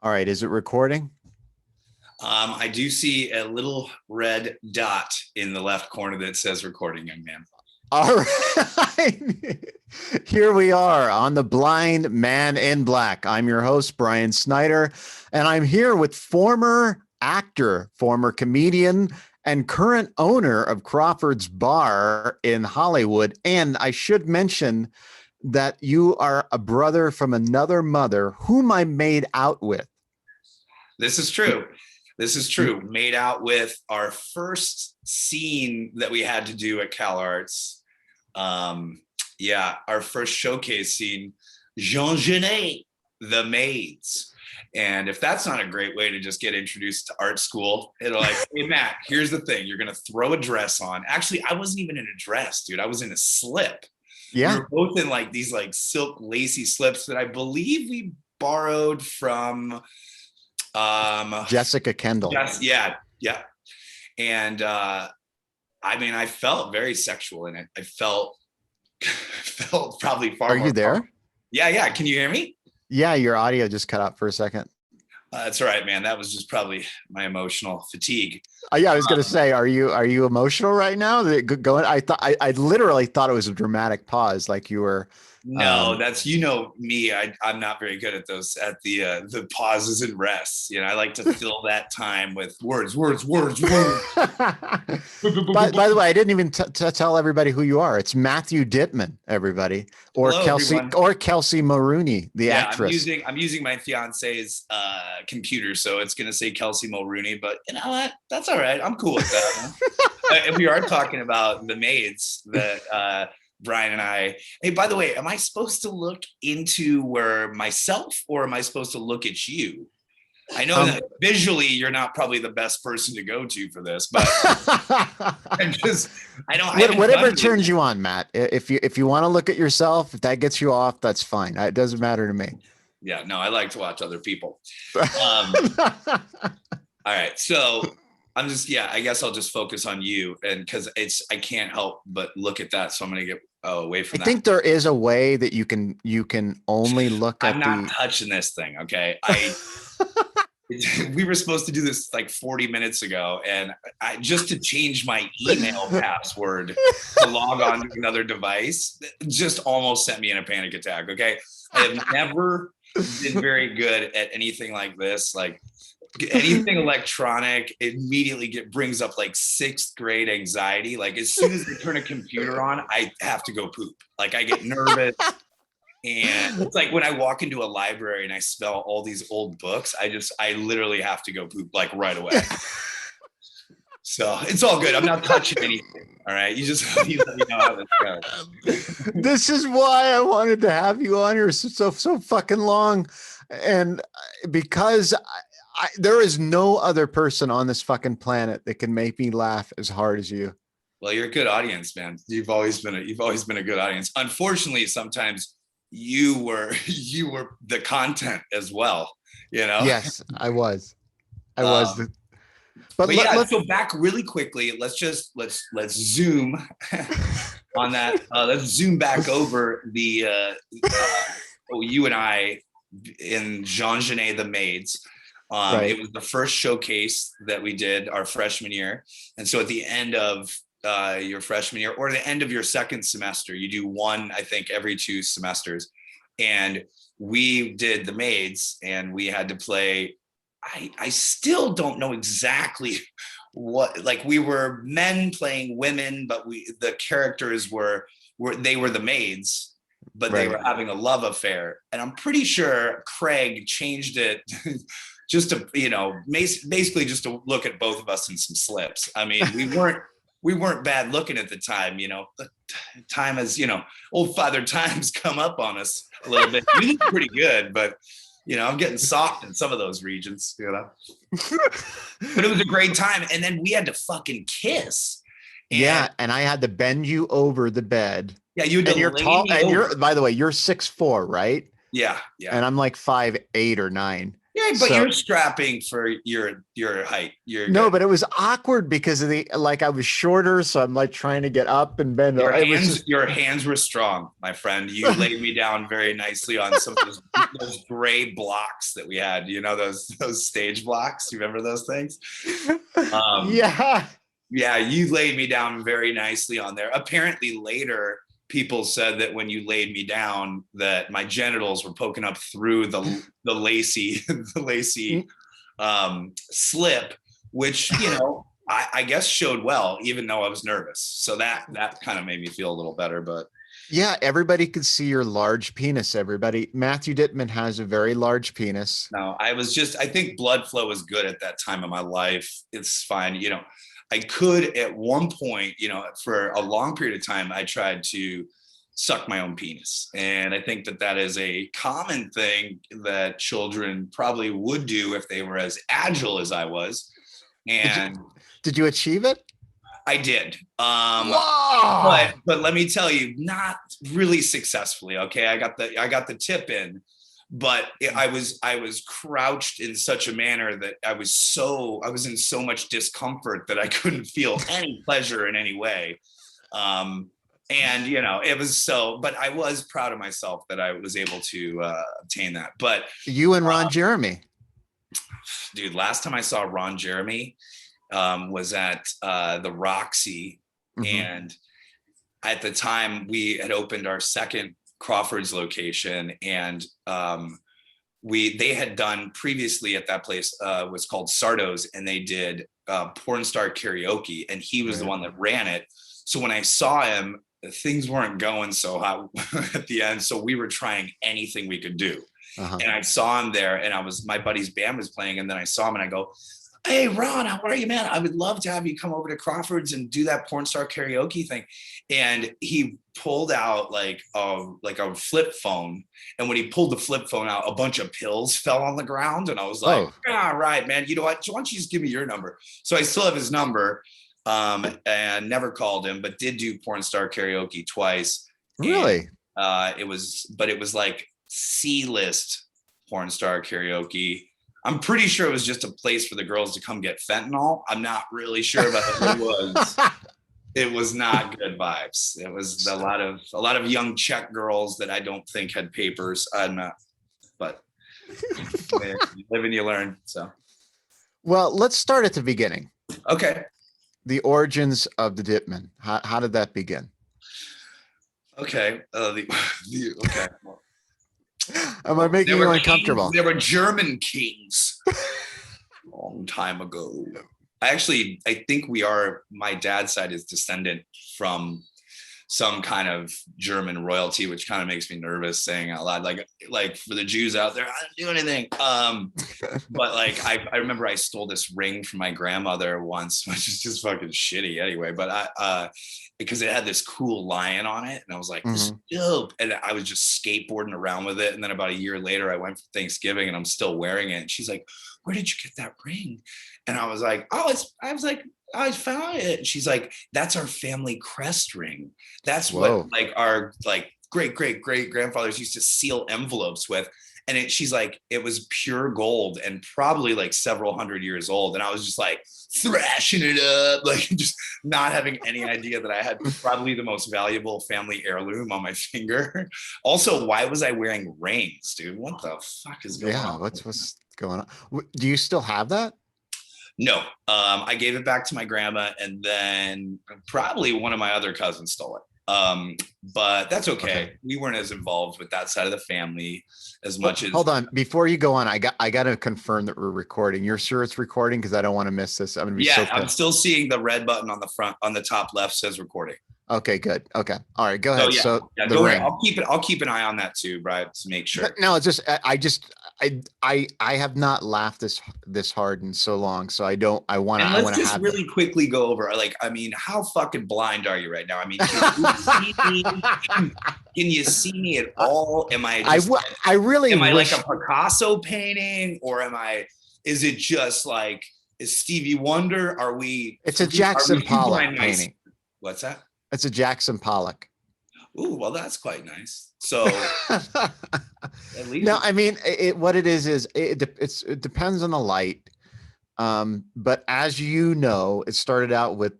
All right, is it recording? I do see a little red dot in the left corner that says recording, young man. All right. Here we are on The Blind Man in Black. I'm your host, Brian Snyder, and I'm here with former actor, former comedian, and current owner of Crawford's Bar in Hollywood. And I should mention that you are a brother from another mother whom I made out with. This is true. This is true. Made out with our first scene that we had to do at CalArts. Our first showcase scene, Jean Genet, the Maids. And if that's not a great way to just get introduced to art school, it'll like, hey, Matt, here's the thing. You're going to throw a dress on. Actually, I wasn't even in a dress, dude. I was in a slip. Yeah. We were both in like these like silk lacy slips that I believe we borrowed from Jessica Kendall. Yeah. And I felt very sexual in it. I felt probably far. Are you there? Yeah. Can you hear me? Yeah, your audio just cut out for a second. That's all right, man. That was just probably my emotional fatigue. Yeah, I was going to say, are you emotional right now? Going, I literally thought it was a dramatic pause, like you were. No, that's, you know me. I'm not very good at those, at the pauses and rests. You know, I like to fill that time with words. By the way, I didn't even tell everybody who you are. It's Matthew Dittmann, everybody, or hello, Kelsey, everyone. or Kelsey Maroney, the actress. I'm using my fiance's computer, so it's gonna say Kelsey Mulrooney. But you know what? That's all right. I'm cool with that. And we are talking about the Maids that. Brian and I, hey, by the way, am I supposed to look into where myself or am I supposed to look at you? I know that visually you're not probably the best person to go to for this, but whatever turns you on, Matt. If you want to look at yourself, if that gets you off, that's fine. It doesn't matter to me. Yeah, no, I like to watch other people. All right, so I guess I'll just focus on you, and because I can't help but look at that, so I'm gonna get away from that. I think there is a way that you can only look at. I'm not touching this thing, okay? We were supposed to do this like 40 minutes ago, and I just to change my email password to log on to another device just almost sent me in a panic attack. Okay, I have never been very good at anything like this, like. Anything electronic immediately brings up like 6th grade anxiety. Like as soon as I turn a computer on, I have to go poop. Like I get nervous. And it's like when I walk into a library and I smell all these old books, I literally have to go poop like right away. So it's all good. I'm not touching anything. All right. You let me know how this goes. This is why I wanted to have you on here so fucking long. And because there is no other person on this fucking planet that can make me laugh as hard as you. Well, you're a good audience, man. You've always been a good audience. Unfortunately, sometimes you were the content as well. You know. Yes, I was. But let's go back really quickly. Let's zoom on that. Let's zoom back over the you and I in Jean Genet, the Maids. Right. It was the first showcase that we did our freshman year. And so at the end of your freshman year or the end of your second semester, you do one, I think, every 2 semesters. And we did the Maids and we had to play. I still don't know exactly what, like we were men playing women, but the characters were the maids, but right. They were having a love affair. And I'm pretty sure Craig changed it just to, basically just to look at both of us in some slips. I mean, we weren't bad looking at the time, but time has, old Father Time's come up on us a little bit. We look pretty good, but I'm getting soft in some of those regions, But it was a great time. And then we had to fucking kiss. And I had to bend you over the bed. Yeah, you're tall, and by the way, you're 6'4", right? Yeah. And I'm like 5'8" or 9. Yeah, but you're strapping for your height. You're no, good. but it was awkward because of I was shorter, so I'm like trying to get up and bend. Your hands were strong, my friend. You laid me down very nicely on some of those gray blocks that we had. You know, those stage blocks. You remember those things? Yeah, you laid me down very nicely on there. Apparently later, people said that when you laid me down, that my genitals were poking up through the lacy slip, which, you know, I guess showed well, even though I was nervous. So that kind of made me feel a little better. But yeah, everybody could see your large penis. Matthew Dittmann has a very large penis. No, I think blood flow was good at that time of my life. It's fine. You know, I could at one point, you know, for a long period of time, I tried to suck my own penis. And I think that is a common thing that children probably would do if they were as agile as I was. And did you achieve it? I did. But let me tell you, not really successfully. Okay. I got the tip in. But I was crouched in such a manner that I was in so much discomfort that I couldn't feel any pleasure in any way. And, you know, but I was proud of myself that I was able to obtain that. But you and Ron Jeremy. Dude, last time I saw Ron Jeremy was at the Roxy. Mm-hmm. And at the time we had opened our second Crawford's location, and they had done previously at that place was called Sardo's, and they did porn star karaoke, and he was the one that ran it. So when I saw him, things weren't going so hot at the end, so we were trying anything we could do. And I saw him there, and my buddy's band was playing, and then I saw him and I go, "Hey Ron, how are you, man? I would love to have you come over to Crawford's and do that porn star karaoke thing." And he pulled out like a flip phone. And when he pulled the flip phone out, a bunch of pills fell on the ground. And I was like, "All right, man, you know what? Why don't you just give me your number?" So I still have his number, and never called him, but did do porn star karaoke twice. Really? And, it was like C-list porn star karaoke. I'm pretty sure it was just a place for the girls to come get fentanyl. I'm not really sure about it. It was not good vibes. It was a lot of young Czech girls that I don't think had papers. But you live and you learn. So, well, let's start at the beginning. Okay. The origins of the Dittmann. How did that begin? Okay. Okay. Am I making you uncomfortable? There were German kings a long time ago. I think my dad's side is descendant from some kind of German royalty, which kind of makes me nervous saying out loud, like for the Jews out there, I didn't do anything. But like, I remember I stole this ring from my grandmother once, which is just fucking shitty anyway. But because it had this cool lion on it, and I was like, "This is dope." And I was just skateboarding around with it. And then about a year later, I went for Thanksgiving, and I'm still wearing it. And she's like, "Where did you get that ring?" And I was like, "I found it." And she's like, "That's our family crest ring. That's what like our great grandfathers used to seal envelopes with." And she's like, "It was pure gold and probably like several hundred years old." And I was just like thrashing it up, like just not having any idea that I had probably the most valuable family heirloom on my finger. Also, why was I wearing rings, dude? What the fuck is going on? Yeah, what's going on? Do you still have that? No, I gave it back to my grandma, and then probably one of my other cousins stole it. But that's okay. We weren't as involved with that side of the family as much as. Hold on, before you go on, I got to confirm that we're recording. You're sure it's recording? Because I don't want to miss this. I'm gonna be I'm still seeing the red button on the top left says recording. Okay, good. Okay, all right, go ahead. Go ahead. I'll keep an eye on that too, Brian, to make sure. No, it's just I have not laughed this hard in so long, so I want to. Let's just really quickly go over. Like, I mean, how fucking blind are you right now? I mean, can you see me at all? Am I? I really. Am I like a Picasso painting, or is it just like is Stevie Wonder? Are we? It's a Jackson Pollock painting. What's that? It's a Jackson Pollock. Ooh, well, that's quite nice. So at least No, I mean, what it is it depends on the light. But as you know, it started out with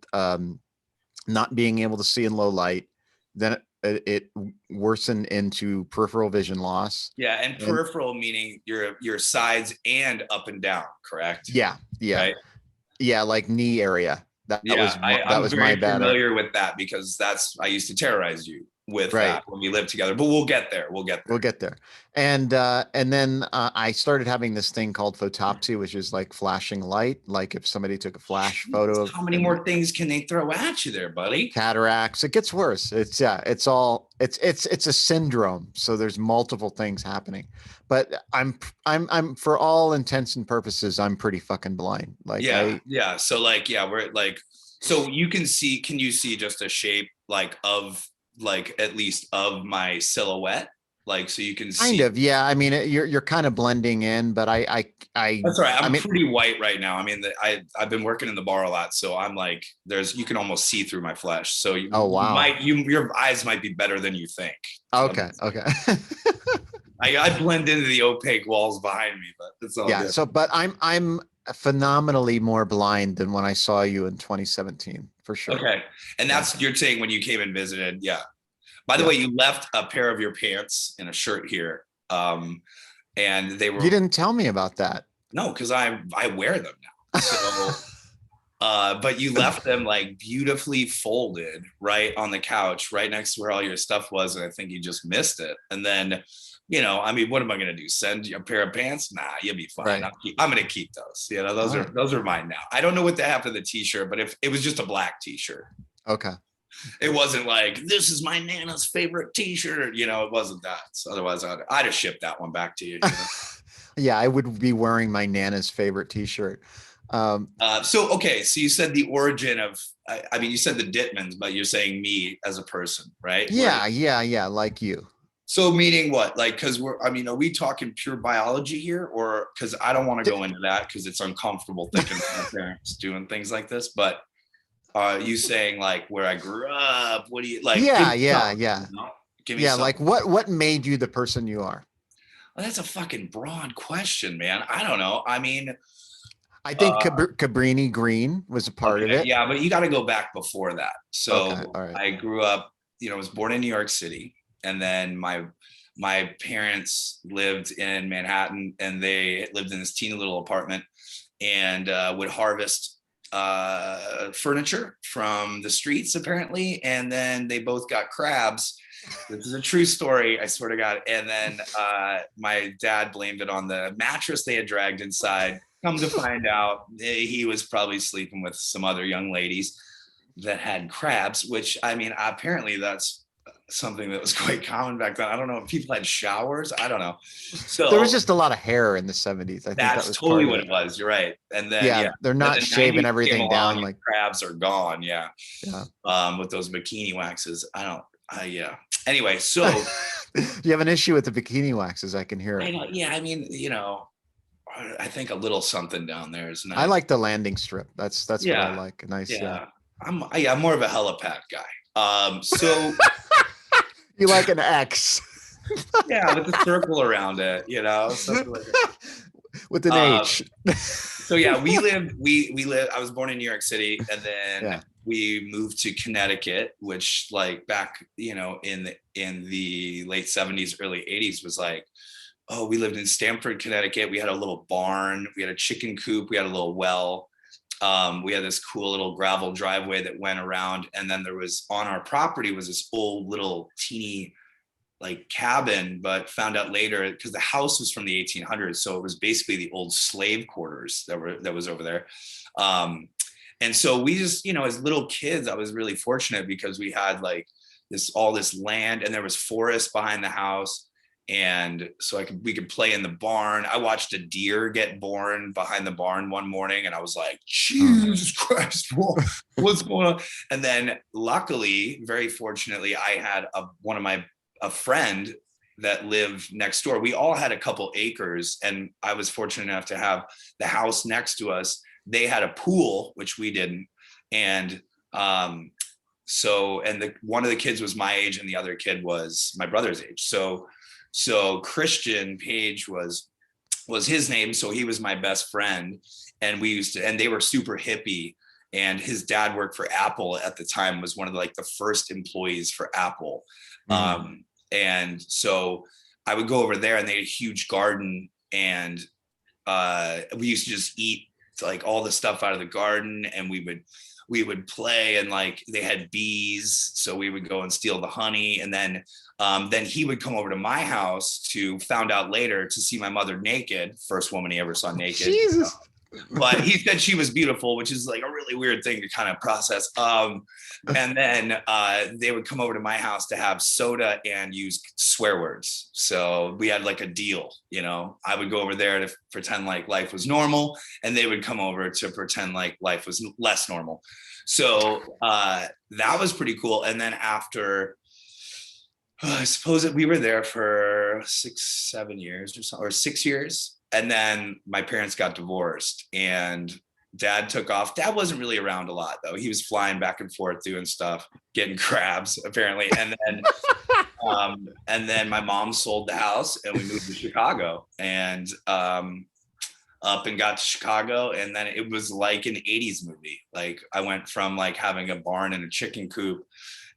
not being able to see in low light. Then it worsened into peripheral vision loss. yeah, and peripheral meaning your sides and up and down, correct? Yeah, Right. yeah, like knee area. That Yeah, that I'm was my very bad. familiar with that because I used to terrorize you with Right. that when we lived together. But we'll get there. We'll get there. We'll get there. And then I started having this thing called photopsy, which is like flashing light. Like if somebody took a flash photo of How many more things can they throw at you there, buddy? cataracts, it gets worse. It's it's a syndrome. So there's multiple things happening. But I'm for all intents and purposes, I'm pretty fucking blind. Like yeah. So like, yeah, we're like, so can you see just a shape like of like at least of my silhouette? Like, so you can see. kind of, yeah. I mean, you're kind of blending in, but That's right. I I'm mean, pretty white right now. I mean, I've been working in the bar a lot, so I'm like, you can almost see through my flesh. So oh wow, your eyes might be better than you think. okay. I blend into the opaque walls behind me, but it's all Yeah. good. So, but I'm phenomenally more blind than when I saw you in 2017, for sure. Okay, and that's you're saying when you came and visited, yeah. By the way, you left a pair of your pants and a shirt here, and they were. You didn't tell me about that. No, because I wear them now. So, but you left them like beautifully folded right on the couch, right next to where all your stuff was, and I think you just missed it. And then, I mean, what am I gonna do? Send you a pair of pants? Nah, you'll be fine. Right. I'm gonna keep those. Those are mine now. I don't know what to have for the t-shirt, but if it was just a black t-shirt. Okay. It wasn't like, this is my Nana's favorite t-shirt. It wasn't that. So otherwise, I'd have shipped that one back to you. Yeah, I would be wearing my Nana's favorite t-shirt. So you said the origin of, I mean, you said the Dittmanns, but you're saying me as a person, right? Yeah, like you. So meaning what? Like, because are we talking pure biology here? Or because I don't want to go into that because it's uncomfortable thinking my parents doing things like this, but are you saying like where I grew up? What do you like? Yeah. Give me Yeah, like what made you the person you are? Well, that's a fucking broad question, man. I don't know. I mean, I think Cabrini Green was a part of it. Yeah, but you got to go back before that. So all right. I grew up, I was born in New York City, and then my parents lived in Manhattan, and they lived in this teeny little apartment and would harvest furniture from the streets apparently, and then they both got crabs. This is a true story, I swear to God. And then my dad blamed it on the mattress they had dragged inside. Come to find out, he was probably sleeping with some other young ladies that had crabs, which, I mean, apparently that's something that was quite common back then. I don't know if people had showers. I don't know. So there was just a lot of hair in the 70s. I think that's that was totally what it was. You're right. And then they're not shaving everything down. Like crabs are gone. Yeah. With those bikini waxes. Yeah. Anyway, so you have an issue with the bikini waxes. I can hear it. Yeah. I mean, I think a little something down there is nice. I like the landing strip. That's what I like. Nice. Yeah. I'm more of a helipad guy. So you like an X. Yeah, with the circle around it, something like that. With an H. So yeah, we lived. I was born in New York City, and then we moved to Connecticut, which like back, in the late 70s, early 80s was like, oh, we lived in Stamford, Connecticut. We had a little barn, we had a chicken coop, we had a little well. We had this cool little gravel driveway that went around, and then there was on our property was this old little teeny like cabin, but found out later because the house was from the 1800s, so it was basically the old slave quarters that was over there. And so we just, as little kids, I was really fortunate because we had like all this land, and there was forest behind the house. And so we could play in the barn. I watched a deer get born behind the barn one morning, and I was like, Jesus Christ, what's going on? And then luckily, very fortunately, I had a friend that lived next door. We all had a couple acres, and I was fortunate enough to have the house next to us. They had a pool, which we didn't. And and one of the kids was my age and the other kid was my brother's age. So Christian Page was his name. So he was my best friend, and and they were super hippie. And his dad worked for Apple at the time, was one of the first employees for Apple. And so I would go over there, and they had a huge garden, and we used to just eat like all the stuff out of the garden, and we would play, and they had bees, so we would go and steal the honey, and then he would come over to my house found out later to see my mother naked, first woman he ever saw naked. Jesus. But he said she was beautiful, which is a really weird thing to kind of process. And then they would come over to my house to have soda and use swear words. So we had a deal, I would go over there to pretend like life was normal, and they would come over to pretend like life was less normal. So that was pretty cool. And then after, I suppose that we were there for 6 years or so, or 6 years. And then my parents got divorced, and dad took off. Dad wasn't really around a lot, though. He was flying back and forth doing stuff, getting crabs apparently. And then my mom sold the house, and we moved to Chicago, and up and got to Chicago. And then it was like an 80s movie. I went from having a barn and a chicken coop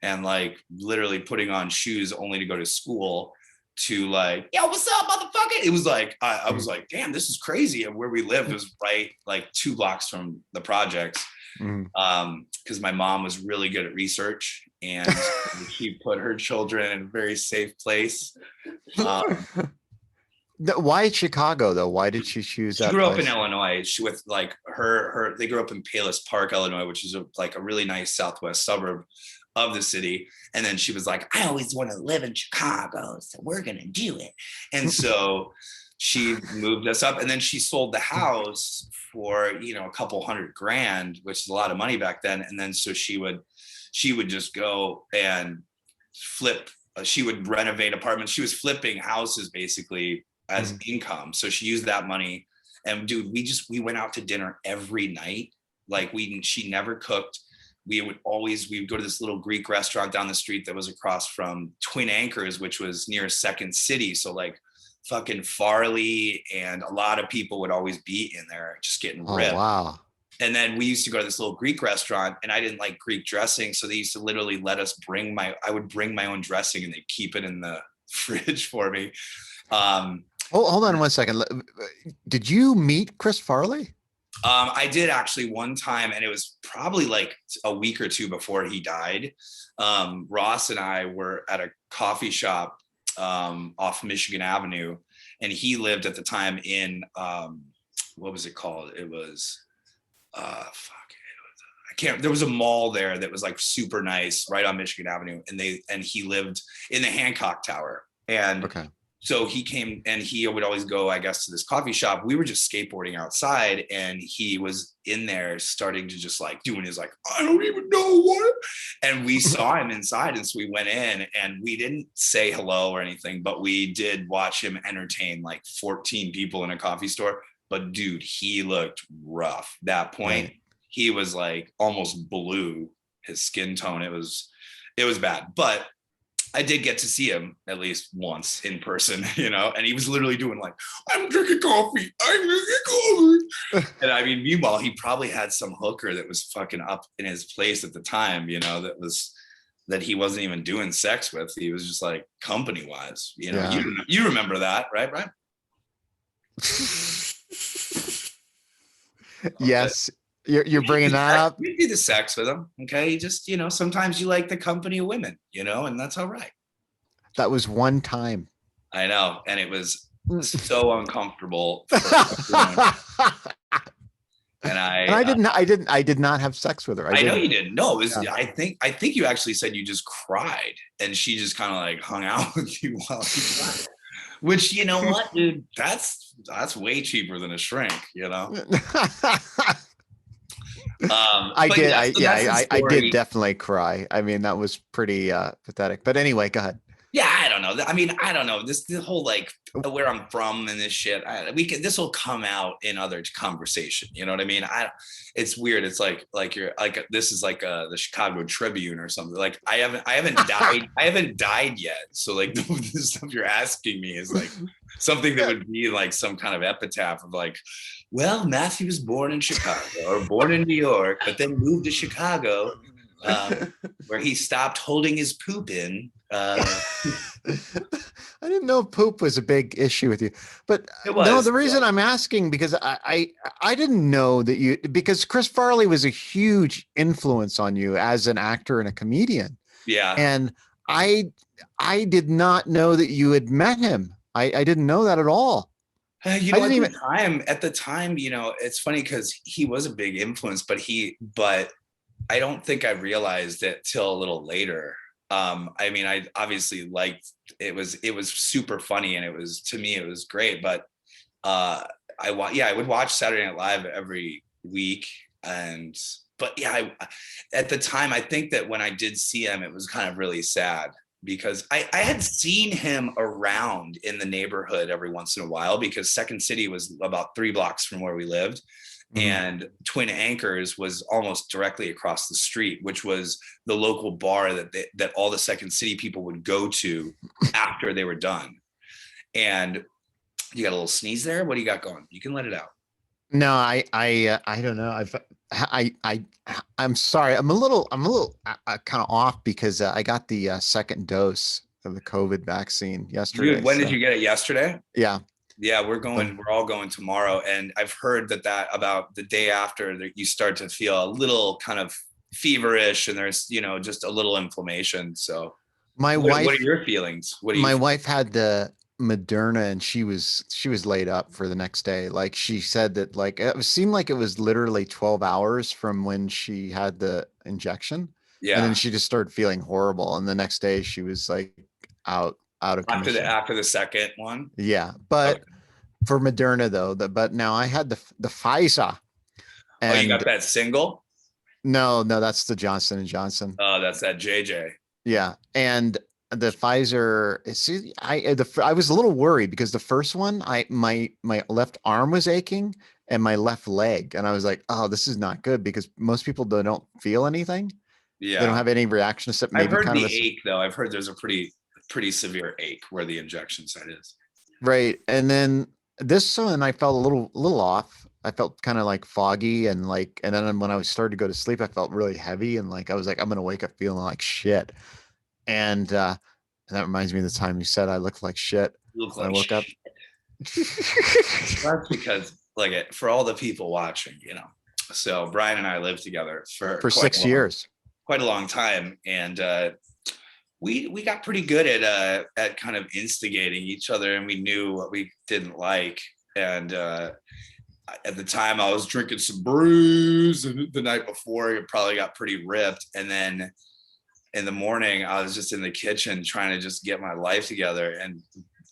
and literally putting on shoes only to go to school to yo, what's up, motherfucker? It was I was damn, this is crazy. And where we lived was right 2 blocks from the projects. Because my mom was really good at research, and she put her children in a very safe place. Why Chicago though? Why did she choose that? She grew up place? in Illinois. She with her they grew up in Palos Park, Illinois, which is a really nice southwest suburb of the city. And then she was I always want to live in Chicago, so we're gonna do it. And so she moved us up, and then she sold the house for a couple $100,000, which is a lot of money back then. And then so she would just go and flip. She would renovate apartments. She was flipping houses basically as income. So she used that money. And dude, we went out to dinner every night. She never cooked. We would go to this little Greek restaurant down the street that was across from Twin Anchors, which was near Second City. So fucking Farley and a lot of people would always be in there just getting ripped. Wow. And then we used to go to this little Greek restaurant, and I didn't like Greek dressing. So they used to literally let us I would bring my own dressing, and they'd keep it in the fridge for me. Hold on one second. Did you meet Chris Farley? I did actually one time, and it was probably a week or two before he died. Ross and I were at a coffee shop off Michigan Avenue, and he lived at the time in what was it called? It was there was a mall there that was super nice right on Michigan Avenue, and he lived in the Hancock Tower. And okay. So he came, and he would always go, I guess, to this coffee shop. We were just skateboarding outside, and he was in there starting to just doing his I don't even know what. And we saw him inside, and so we went in, and we didn't say hello or anything, but we did watch him entertain 14 people in a coffee store. But dude, he looked rough. That point, he was almost blue. His skin tone, it was bad. But I did get to see him at least once in person, and he was literally doing I'm drinking coffee. And I mean, meanwhile, he probably had some hooker that was fucking up in his place at the time, that he wasn't even doing sex with. He was just company wise, Yeah. You remember that, right, Brian? Yes. You're bringing that up. You do the sex with him, okay? You just, sometimes you like the company of women, and that's all right. That was one time. I know, and it was so uncomfortable. And I did not have sex with her. I know you didn't. No, it was. Yeah. I think you actually said you just cried, and she just kind of hung out with you while you cried. Which, you know what, dude? That's way cheaper than a shrink, I did definitely cry. I mean, that was pretty pathetic. But anyway, go ahead. Yeah, I don't know. I mean, I don't know. This the whole like where I'm from and this shit. This will come out in other conversation. You know what I mean? It's weird. It's like you're like this is like the Chicago Tribune or something. Like I haven't died. I haven't died yet. So like the stuff you're asking me is like something that would be like some kind of epitaph of like, well, Matthew was born in Chicago or born in New York, but then moved to Chicago, where he stopped holding his poop in. I didn't know poop was a big issue with you, but It was, no, the reason yeah. I'm asking because I didn't know that because Chris Farley was a huge influence on you as an actor and a comedian. Yeah. And I did not know that you had met him. I didn't know that at all. You know, at the time, you know, it's funny because he was a big influence, but I don't think I realized it till a little later. I mean, I obviously liked it was super funny and to me it was great, but I would watch Saturday Night Live every week. But at the time, I think that when I did see him, it was kind of really sad because I had seen him around in the neighborhood every once in a while because Second City was about 3 blocks from where we lived. And Twin Anchors was almost directly across the street, which was the local bar that all the Second City people would go to after they were done. And you got a little sneeze there. What do you got going? You can let it out. No, I don't know. I'm sorry. I'm a little kind of off because I got the second dose of the COVID vaccine yesterday. When did you get it? Yesterday? Yeah. Yeah, we're all going tomorrow. And I've heard that about the day after that you start to feel a little kind of feverish and there's, you know, just a little inflammation. So what are your feelings? My wife had the Moderna and she was laid up for the next day. Like she said that like it seemed like it was literally 12 hours from when she had the injection. Yeah. And then she just started feeling horrible. And the next day she was like out of commission. After the second one. Yeah. But okay. For Moderna though, but now I had the Pfizer. And you got that single? No, that's the Johnson & Johnson. Oh, that's that JJ. Yeah. And the Pfizer, I was a little worried because the first one, my left arm was aching and my left leg. And I was like, oh, this is not good because most people don't feel anything. Yeah. They don't have any reaction except maybe I've heard kind the of ache though. I've heard there's a pretty severe ache where the injection site is. Right. And then this one, I felt a little off. I felt kind of like foggy and then when I was started to go to sleep, I felt really heavy. And like, I was like, I'm going to wake up feeling like shit. And that reminds me of the time you said I looked like shit. I woke up. That's because for all the people watching, you know, so Brian and I lived together for 6 years, quite a long time. And we got pretty good at kind of instigating each other and we knew what we didn't like. And at the time I was drinking some brews and the night before it probably got pretty ripped. And then in the morning, I was just in the kitchen trying to just get my life together.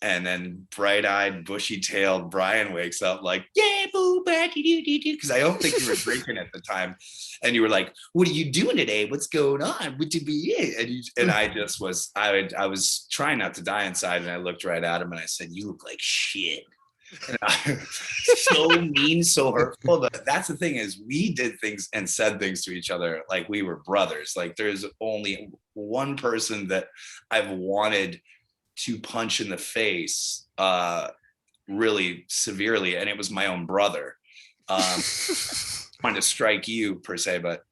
And then bright-eyed, bushy-tailed Brian wakes up like, yeah, boo, because I don't think you were drinking at the time. And you were like, what are you doing today? What's going on? What did be it? And I just was, I was trying not to die inside. And I looked right at him and I said, you look like shit. And so mean, so hurtful. But that's the thing is we did things and said things to each other like we were brothers. Like there's only one person that I've wanted to punch in the face really severely, and it was my own brother. Trying to strike you per se, but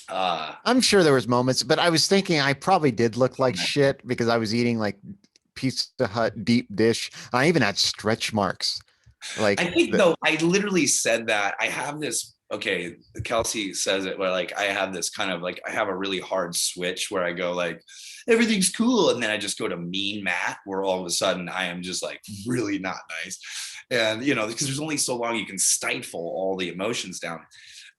I'm sure there was moments, but I was thinking I probably did look like shit because I was eating like Pizza Hut deep dish. I even had stretch marks. Like I think though, I literally said that I have this. Okay, Kelsey says it where like I have this kind of like I have a really hard switch where I go like everything's cool, and then I just go to mean Matt, where all of a sudden I am just like really not nice, and you know because there's only so long you can stifle all the emotions down.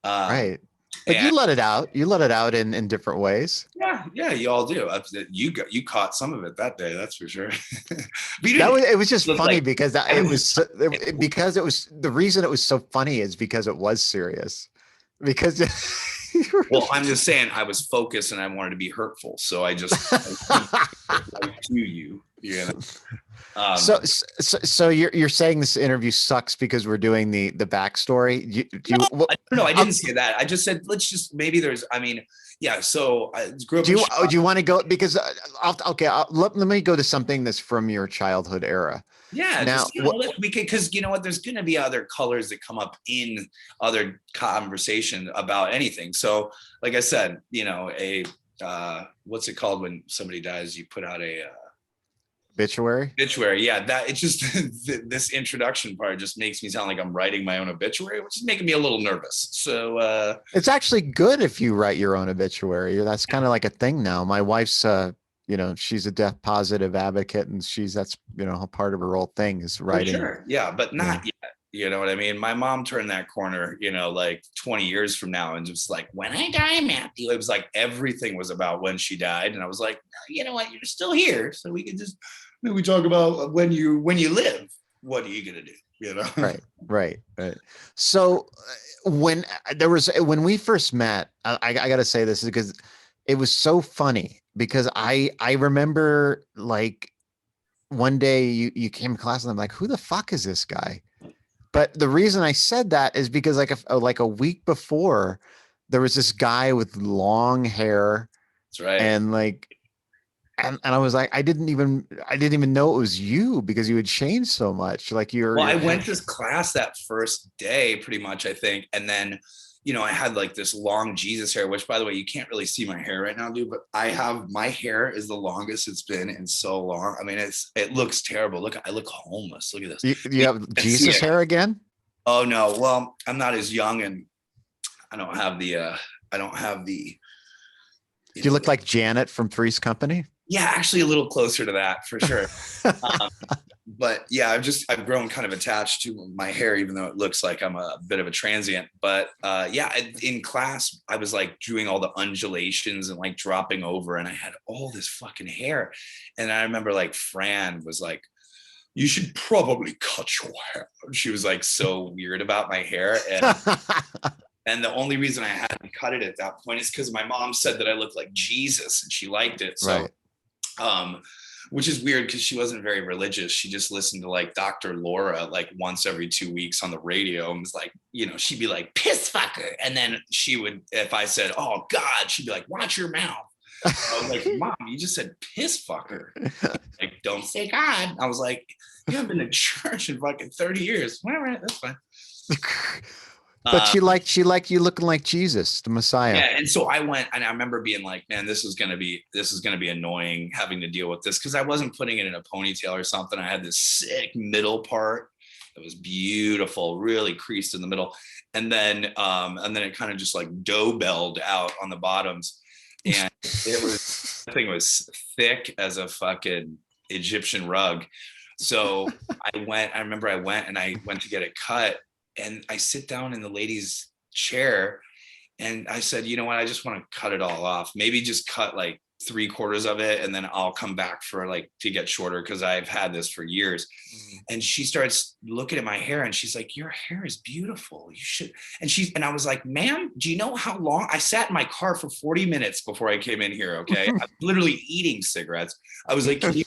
Right. But you let it out. You let it out in different ways. Yeah, you all do. You caught some of it that day, that's for sure. It was just funny because it was the reason it was so funny is because it was serious. because Well, I'm just saying I was focused and I wanted to be hurtful. So I just right to you, you know. So you're saying this interview sucks because we're doing the backstory. I don't know. I didn't say that. I just said let's just maybe there's. I mean, yeah. So I grew up. Do you want to go because let me go to something that's from your childhood era. Yeah, now we could, because you know what, there's going to be other colors that come up in other conversation about anything. So, like I said, you know, what's it called when somebody dies? You put out a obituary. Yeah, that it's just this introduction part just makes me sound like I'm writing my own obituary, which is making me a little nervous. So it's actually good if you write your own obituary. That's kind of like a thing now. My wife's you know, she's a death positive advocate, and that's, you know, a part of her whole thing is writing. Sure. Yeah, but not yet. You know what I mean? My mom turned that corner, you know, like 20 years from now, and just like, when I die, Matthew, it was like everything was about when she died. And I was like, you know what, you're still here. So we could just maybe talk about when you live, what are you gonna do? You know? Right. So when we first met, I gotta say this because it was so funny, because I remember like one day you came to class and I'm like, who the fuck is this guy? But the reason I said that is because like a week before, there was this guy with long hair. That's right. And like, and I was like, I didn't even know it was you, because you had changed so much. Like I went to class that first day pretty much, I think. And then, you know, I had like this long Jesus hair, which by the way, you can't really see my hair right now, dude, but my hair is the longest it's been in so long. I mean, it looks terrible. Look, I look homeless. Look at this. You have Jesus hair again? Oh no. Well, I'm not as young, and I don't have the, do you look like Janet from Three's Company? Yeah, actually a little closer to that for sure. But yeah, I've grown kind of attached to my hair, even though it looks like I'm a bit of a transient. But yeah, in class, I was like doing all the undulations and like dropping over, and I had all this fucking hair. And I remember like Fran was like, you should probably cut your hair. She was like so weird about my hair. And the only reason I had to cut it at that point is because my mom said that I looked like Jesus, and she liked it. So, right. Which is weird because she wasn't very religious. She just listened to like Dr. Laura like once every 2 weeks on the radio, and was like, you know, she'd be like, piss fucker. And then she would, if I said, oh God, she'd be like, watch your mouth. I was like, Mom, you just said piss fucker. Like, don't say God. I was like, you haven't been to church in fucking 30 years. All right, that's fine. But she liked you looking like Jesus, the Messiah. Yeah, and so I went, and I remember being like, man, this is gonna be annoying having to deal with this, because I wasn't putting it in a ponytail or something. I had this sick middle part that was beautiful, really creased in the middle, and then it kind of just like dough-belled out on the bottoms, and the thing was thick as a fucking Egyptian rug. So I remember I went to get it cut. And I sit down in the lady's chair, and I said, you know what? I just want to cut it all off. Maybe just cut like 3/4 of it, and then I'll come back for like to get shorter, because I've had this for years. And she starts looking at my hair, and she's like, your hair is beautiful. You should. And I was like, ma'am, do you know how long I sat in my car for 40 minutes before I came in here? Okay. I'm literally eating cigarettes. I was like, can you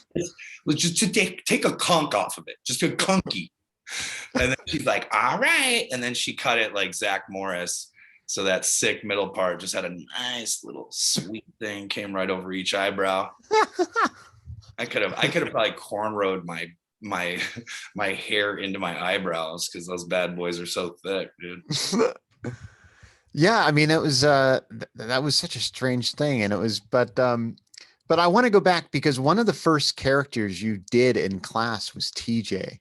just to take a conk off of it, just a conky. And then she's like, all right. And then she cut it like Zach Morris. So that sick middle part just had a nice little sweet thing, came right over each eyebrow. I could have probably cornrowed my hair into my eyebrows, because those bad boys are so thick, dude. Yeah, I mean, it was that was such a strange thing. And it was, but I want to go back, because one of the first characters you did in class was TJ.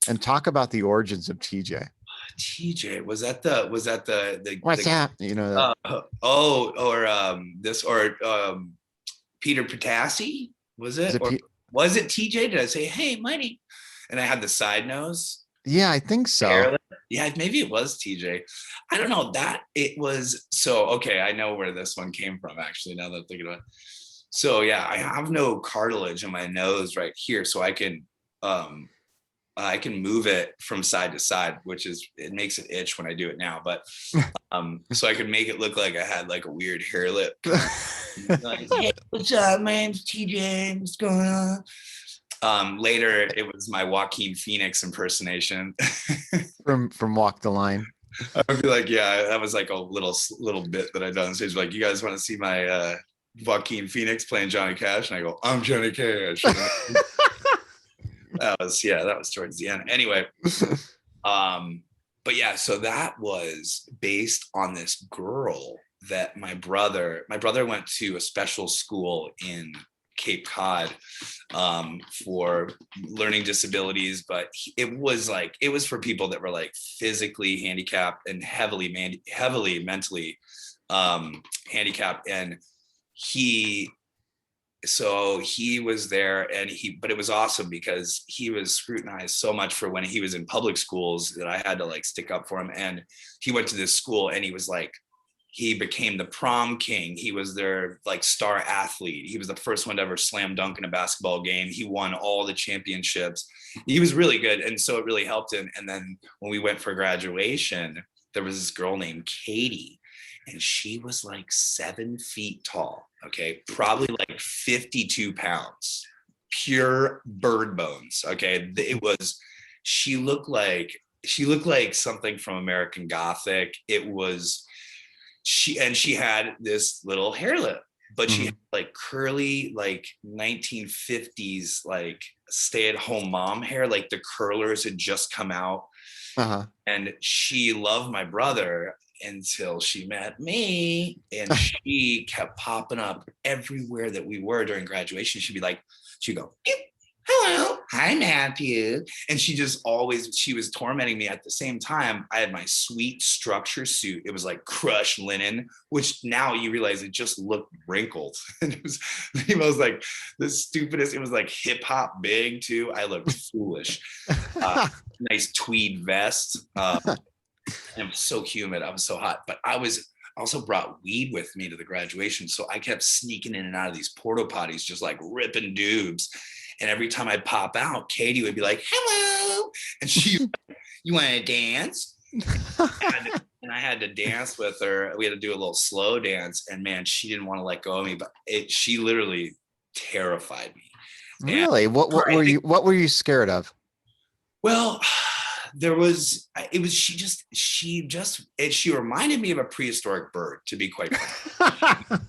And talk about the origins of TJ. TJ, was that the what's that? You know. Peter Potassi? Was it? Was it TJ? Did I say, hey, money? And I had the side nose. Yeah, I think so. Hairless. Yeah, maybe it was TJ. I don't know. That it was so okay. I know where this one came from, actually, now that I'm thinking about it. So yeah, I have no cartilage in my nose right here, so I can I can move it from side to side, it makes it itch when I do it now. But so I could make it look like I had like a weird hair lip. Like, hey, what's up? My name's TJ. What's going on? Later, it was my Joaquin Phoenix impersonation from Walk the Line. I would be like, yeah, that was like a little bit that I done on stage. Like, you guys want to see my Joaquin Phoenix playing Johnny Cash? And I go, I'm Johnny Cash. That was towards the end. Anyway, but yeah, so that was based on this girl that my brother went to a special school in Cape Cod for learning disabilities, but it was for people that were like physically handicapped and heavily mentally handicapped. And he was there, but it was awesome because he was scrutinized so much for when he was in public schools that I had to like stick up for him. And he went to this school and he became the prom king. He was their like star athlete. He was the first one to ever slam dunk in a basketball game. He won all the championships. He was really good. And so it really helped him. And then when we went for graduation, there was this girl named Katie, and she was like 7 feet tall. Okay. Probably like 52 pounds, pure bird bones. Okay. She looked like something from American Gothic. She had this little hair lip, but she had like curly, like 1950s, like stay-at-home mom hair, like the curlers had just come out. And she loved my brother until she met me, and she kept popping up everywhere that we were during graduation. She'd go, hello, hi Matthew. And she was tormenting me. At the same time, I had my sweet structure suit. It was like crushed linen, which now you realize it just looked wrinkled. And it was like the stupidest. It was like hip hop big too. I looked foolish. Nice tweed vest. And it was so humid. I was so hot, but I also brought weed with me to the graduation. So I kept sneaking in and out of these porta potties, just like ripping dubs. And every time I'd pop out, Katie would be like, hello. And you want to dance? And I had to dance with her. We had to do a little slow dance. And man, she didn't want to let go of me, but she literally terrified me. Really? What were you scared of? Well, she reminded me of a prehistoric bird, to be quite frank.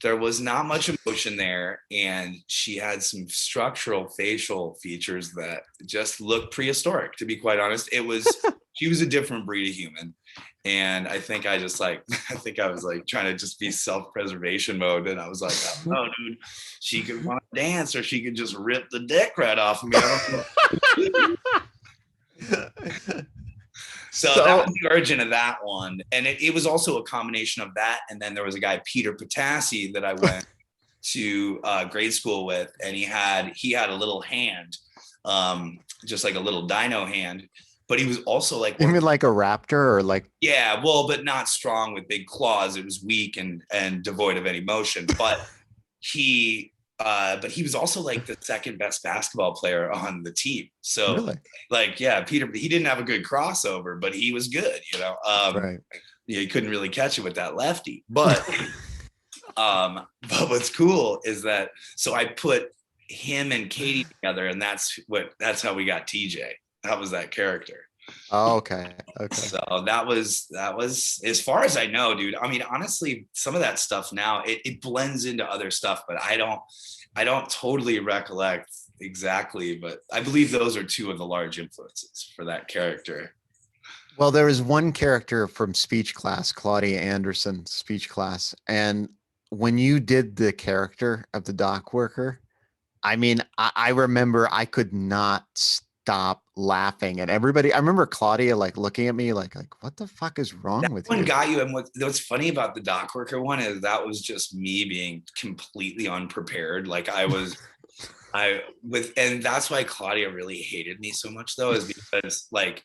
There was not much emotion there, and she had some structural facial features that just looked prehistoric, to be quite honest. She was a different breed of human. And I think I was like trying to just be self-preservation mode. And I was like, oh, dude, she could want to dance, or she could just rip the dick right off of me. I don't know. So that was the origin of that one. And it was also a combination of that. And then there was a guy, Peter Potassi, that I went to grade school with. And he had a little hand, just like a little dino hand. But he was also like... You mean like a raptor or like... Yeah, well, but not strong with big claws. It was weak and devoid of any motion. But he was also like the second best basketball player on the team. So really? Like, yeah, Peter, he didn't have a good crossover, but he was good, you know? Right. Yeah, you couldn't really catch it with that lefty. But what's cool is that, so I put him and Katie together, and that's how we got TJ. That was that character. Oh, okay. So that was as far as I know, dude. I mean, honestly, some of that stuff now it blends into other stuff, but I don't totally recollect exactly. But I believe those are two of the large influences for that character. Well, there was one character from speech class, Claudia Anderson's speech class, and when you did the character of the dock worker, I mean, I remember I could not stop laughing, and everybody, I remember Claudia like looking at me like what the fuck is wrong with you? That one got you. And what's funny about the dock worker one is that was just me being completely unprepared. Like and that's why Claudia really hated me so much though, is because like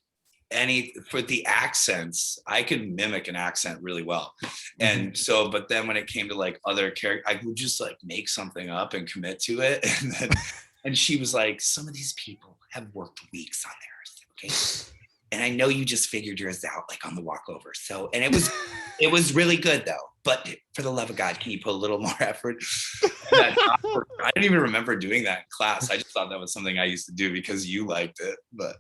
for the accents, I could mimic an accent really well. And so, but then when it came to like other characters, I would just like make something up and commit to it. And she was like, some of these people have worked weeks on theirs. Okay. And I know you just figured yours out like on the walk over. So, and it was really good though. But for the love of God, can you put a little more effort? I don't even remember doing that in class. I just thought that was something I used to do because you liked it. But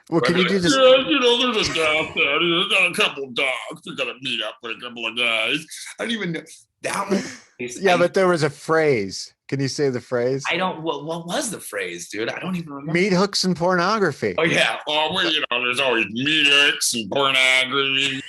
well, can you do this? Yeah, there's a doc there. There's got a couple of dogs. We gotta meet up with a couple of guys. I don't even know that one. Yeah, but there was a phrase. Can you say the phrase? I don't. What was the phrase, dude? I don't even remember. Meat hooks and pornography. Oh yeah. Oh, well, there's always meat hooks and pornography.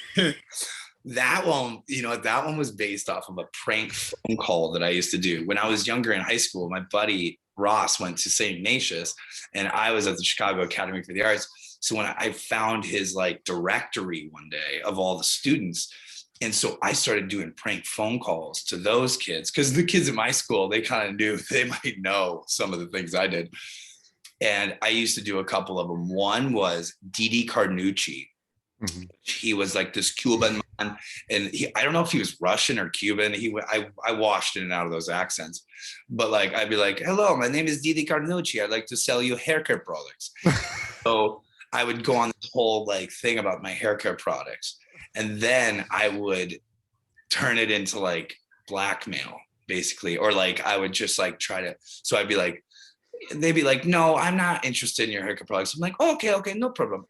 That one, that one was based off of a prank phone call that I used to do when I was younger in high school. My buddy Ross went to St. Ignatius and I was at the Chicago Academy for the Arts. So when I found his like directory one day of all the students, and so I started doing prank phone calls to those kids because the kids at my school, they kind of knew, they might know some of the things I did. And I used to do a couple of them. One was Didi Carnucci. Mm-hmm. He was like this Cuban man, and I don't know if he was Russian or Cuban. I washed in and out of those accents, but like I'd be like, "Hello, my name is Didi Carnucci. I'd like to sell you haircare products." So I would go on this whole like thing about my haircare products, and then I would turn it into like blackmail, basically, or like I would just like try to. So I'd be like, they'd be like, "No, I'm not interested in your haircare products." I'm like, oh, "Okay, no problem.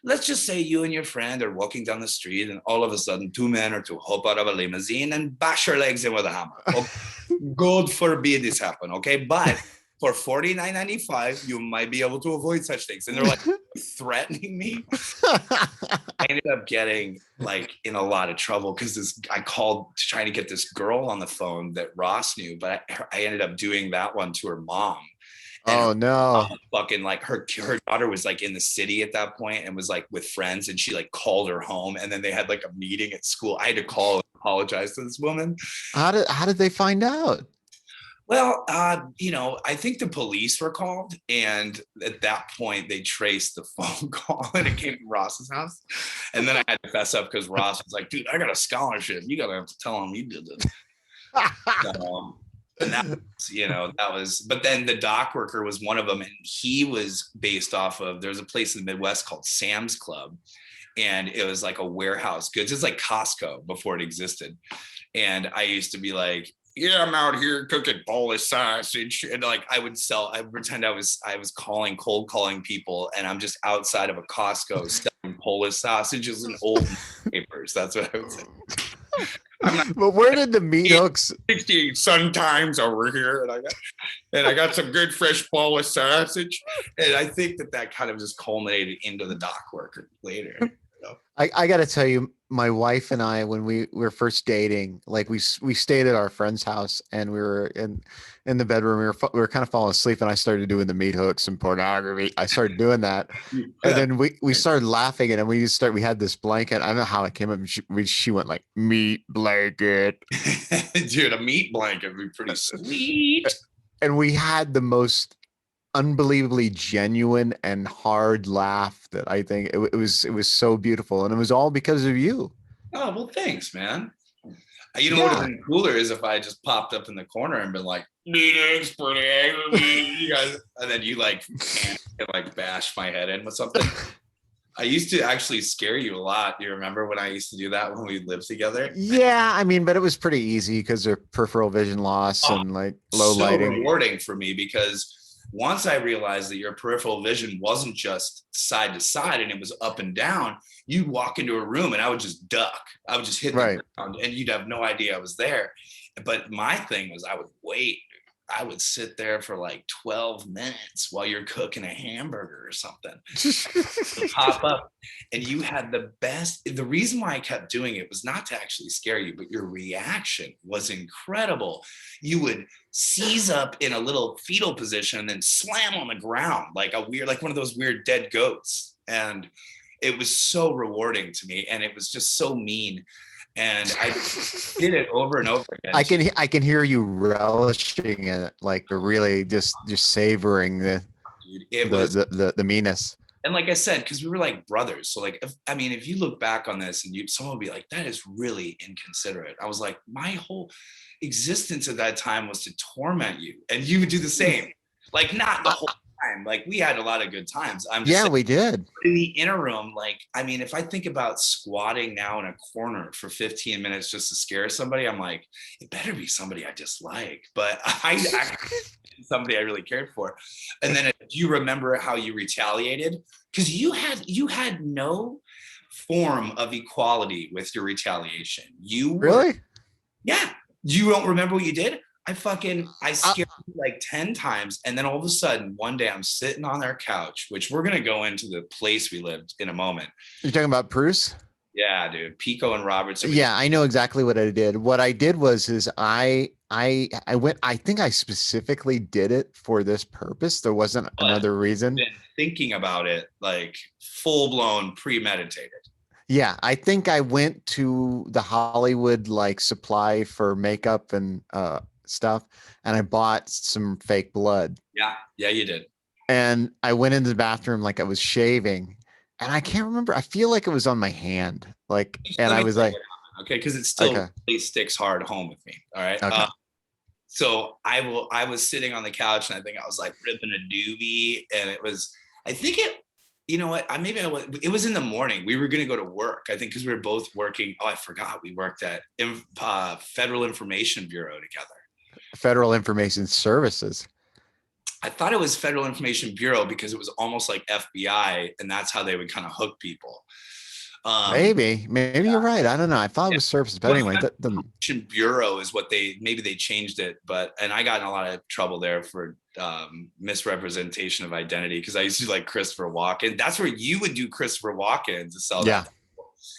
Let's just say you and your friend are walking down the street and all of a sudden 2 men or 2 hop out of a limousine and bash your legs in with a hammer. Okay? God forbid this happen, okay? But for $49.95, you might be able to avoid such things." And they're like threatening me. I ended up getting like in a lot of trouble because I called trying to get this girl on the phone that Ross knew, but I ended up doing that one to her mom. Oh no! Fucking like her daughter was like in the city at that point and was like with friends, and she like called her home, and then they had like a meeting at school. I had to call and apologize to this woman. How did they find out? Well, I think the police were called, and at that point they traced the phone call, and it came to Ross's house. And then I had to fess up because Ross was like, "Dude, I got a scholarship. You gotta have to tell him you did it." And that was, but then the dock worker was one of them, and he was based off of, there's a place in the Midwest called Sam's Club, and it was like a warehouse goods. It's like Costco before it existed. And I used to be like, "Yeah, I'm out here cooking Polish sausage," and like I pretend I was cold calling people, and I'm just outside of a Costco selling Polish sausages and old papers. That's what I would say. But where did the meat hooks? 68 Sun Times over here, and I got some good fresh Polish sausage. And I think that kind of just culminated into the dock worker later. I got to tell you, my wife and I, when we were first dating, like we stayed at our friend's house, and we were in the bedroom. We were kind of falling asleep, and I started doing the meat hooks and pornography. I started doing that, and then we started laughing, and we had this blanket. I don't know how it came up. And she went like, "Meat blanket." Dude, a meat blanket would be pretty sweet. And we had the most unbelievably genuine and hard laugh that I think it was so beautiful, and it was all because of you. Oh, well, thanks, man. What would have been cooler is if I just popped up in the corner and been like, "Meetings, you guys," and then you like bash my head in with something. I used to actually scare you a lot. You remember when I used to do that when we lived together? Yeah, I mean, but it was pretty easy because of peripheral vision loss and like low lighting. Rewarding for me because once I realized that your peripheral vision wasn't just side to side and it was up and down, you'd walk into a room and I would just duck. I would just hit the ground and you'd have no idea I was there. But my thing was I would wait. I would sit there for like 12 minutes while you're cooking a hamburger or something. Pop up. And you had the reason why I kept doing it was not to actually scare you, but your reaction was incredible. You would seize up in a little fetal position and then slam on the ground like one of those weird dead goats. And it was so rewarding to me. And it was just so mean. And I did it over and over again. I can hear you relishing it, like really just savoring the meanness. And like I said, because we were like brothers. So like, if you look back on this and someone would be like, "That is really inconsiderate." I was like, my whole existence at that time was to torment you, and you would do the same. Like not the whole time. Like we had a lot of good times. I'm just Yeah, saying, we did. in the interim, like, I mean, if I think about squatting now in a corner for 15 minutes just to scare somebody, I'm like, it better be somebody I dislike. But I somebody I really cared for. And then do you remember how you retaliated? Because you had no form of equality with your retaliation. You were, Really? yeah. You don't remember what you did? I scared you like 10 times. And then all of a sudden, one day I'm sitting on their couch, which we're going to go into the place we lived in a moment. You're talking about Bruce? Yeah, dude. Pico and Robertson. Yeah, I know exactly what I did. What I did is I went, I think I specifically did it for this purpose. There wasn't another reason. Been thinking about it, like full blown premeditated. Yeah, I think I went to the Hollywood like supply for makeup and stuff, and I bought some fake blood. Yeah, you did. And I went into the bathroom like I was shaving, and I can't remember. I feel like it was on my hand, like, and I was like, okay, because it still really sticks hard home with me. All right. Okay. So I was sitting on the couch, and I think I was like ripping a doobie, and it was, I think it, you know what? It was in the morning. We were going to go to work, I think, because we were both working. Oh, I forgot. We worked at Federal Information Bureau together. Federal Information Services. I thought it was Federal Information Bureau because it was almost like FBI, and that's how they would kind of hook people. Maybe you're right. I don't know. I thought it was services, but anyway, the Bureau is what maybe they changed it, and I got in a lot of trouble there for misrepresentation of identity because I used to do like Christopher Walken. That's where you would do Christopher Walken to sell that.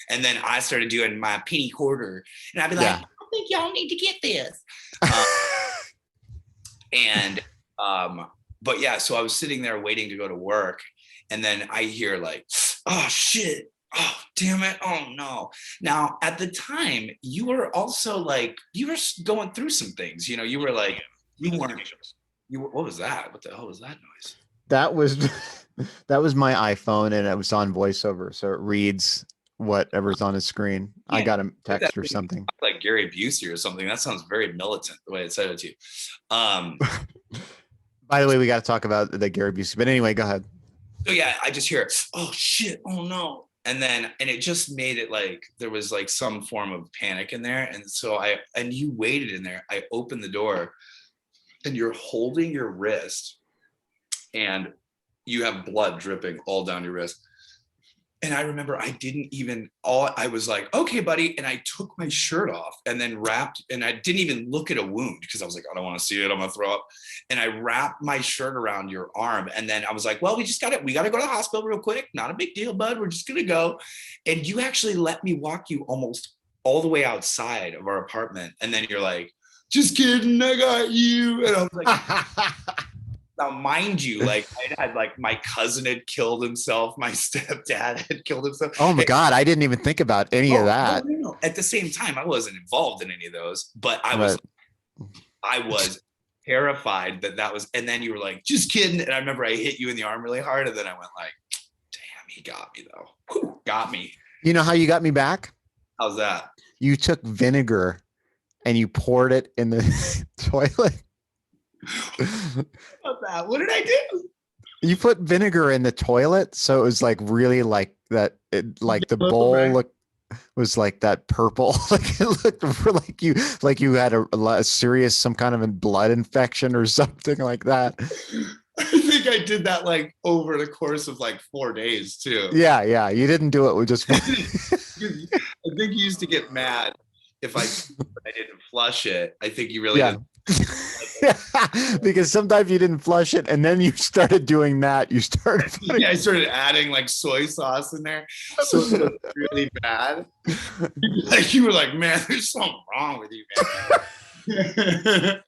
And then I started doing my penny quarter, and I'd be like, I don't think y'all need to get this. But yeah, so I was sitting there waiting to go to work, and then I hear like, oh shit. Oh, damn it. Oh, no. Now, at the time, you were also like, you were going through some things. You know, you were like, what was that? What the hell was that noise? That was my iPhone, and it was on voiceover. So it reads whatever's on his screen. Yeah, I got a text or something. Like Gary Busey or something. That sounds very militant the way it said it to you. By the way, we got to talk about the Gary Busey. But anyway, go ahead. So yeah, I just hear, oh, shit. Oh, no. And it just made it like there was like some form of panic in there. And so you waited in there. I opened the door, and you're holding your wrist, and you have blood dripping all down your wrist. And I remember I was like, okay, buddy. And I took my shirt off and then wrapped, and I didn't even look at a wound because I was like, I don't want to see it. I'm going to throw up. And I wrapped my shirt around your arm. And then I was like, well, we got to go to the hospital real quick. Not a big deal, bud. We're just going to go. And you actually let me walk you almost all the way outside of our apartment. And then you're like, just kidding. I got you. And I was like, now, mind you, like I had like my cousin had killed himself, my stepdad had killed himself. Oh my God, I didn't even think about any of that. No. At the same time, I wasn't involved in any of those, but I was terrified that was. And then you were like, just kidding. And I remember I hit you in the arm really hard, and then I went like, damn, he got me though. Whew, got me. You know how you got me back? How's that? You took vinegar and you poured it in the toilet. What did I do? You put vinegar in the toilet, so it was like really like that. Like the bowl was like that purple. Like it looked like you had a serious some kind of a blood infection or something like that. I think I did that like over the course of like 4 days too. Yeah. You didn't do it with just. I think you used to get mad if I didn't flush it. I think you really didn't. Because sometimes you didn't flush it, and then you started doing that. I started adding like soy sauce in there, so it was really bad. Like you were like, man, there's something wrong with you, man.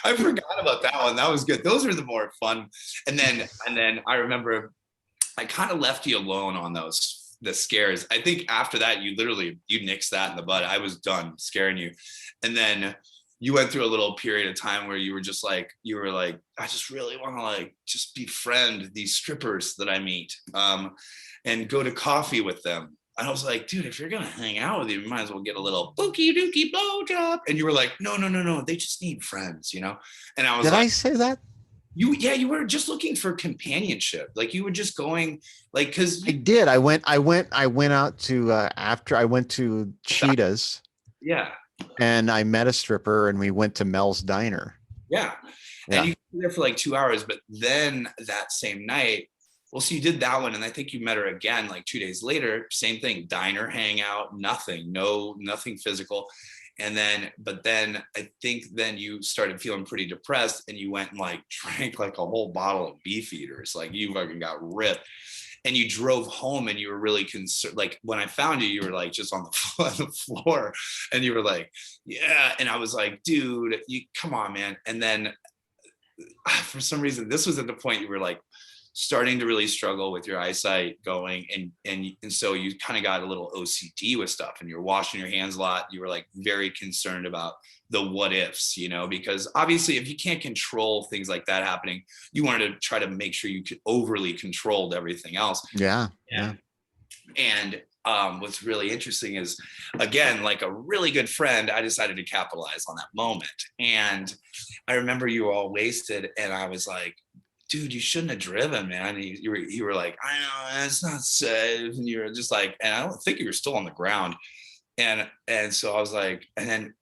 I forgot about that one. That was good. Those were the more fun. And then I remember I kind of left you alone on the scares. I think after that you nixed that in the bud. I was done scaring you, and then you went through a little period of time where you were like, I just really want to like just befriend these strippers that I meet, and go to coffee with them. And I was like, dude, if you're gonna hang out with you, you might as well get a little bookie dookie blowjob. And you were like, no, they just need friends, you know. And I was I say that? you were just looking for companionship. Like you were just going like, cause I did. I went out to after I went to Cheetah's. Yeah. And I met a stripper and we went to Mel's Diner. Yeah. And you were there for like 2 hours, but then that same night, well, so you did that one. And I think you met her again, like 2 days later, same thing, diner hangout, nothing physical. And then, but then I think then you started feeling pretty depressed and you went and like drank like a whole bottle of Beefeaters. Like you fucking got ripped. And you drove home and you were really concerned. Like when I found you, you were like just on the floor and you were like, yeah. And I was like, dude, you come on, man. And then for some reason, this was at the point you were like starting to really struggle with your eyesight going. And so you kind of got a little OCD with stuff and you're washing your hands a lot. You were like very concerned about the what ifs, you know, because obviously if you can't control things like that happening, you wanted to try to make sure you could overly controlled everything else. Yeah. And what's really interesting is, again, like a really good friend, I decided to capitalize on that moment. And I remember you were all wasted and I was like, dude, you shouldn't have driven, man. And you were like, I know, it's not safe. And you were just like, and I don't think you were still on the ground. And so I was like, and then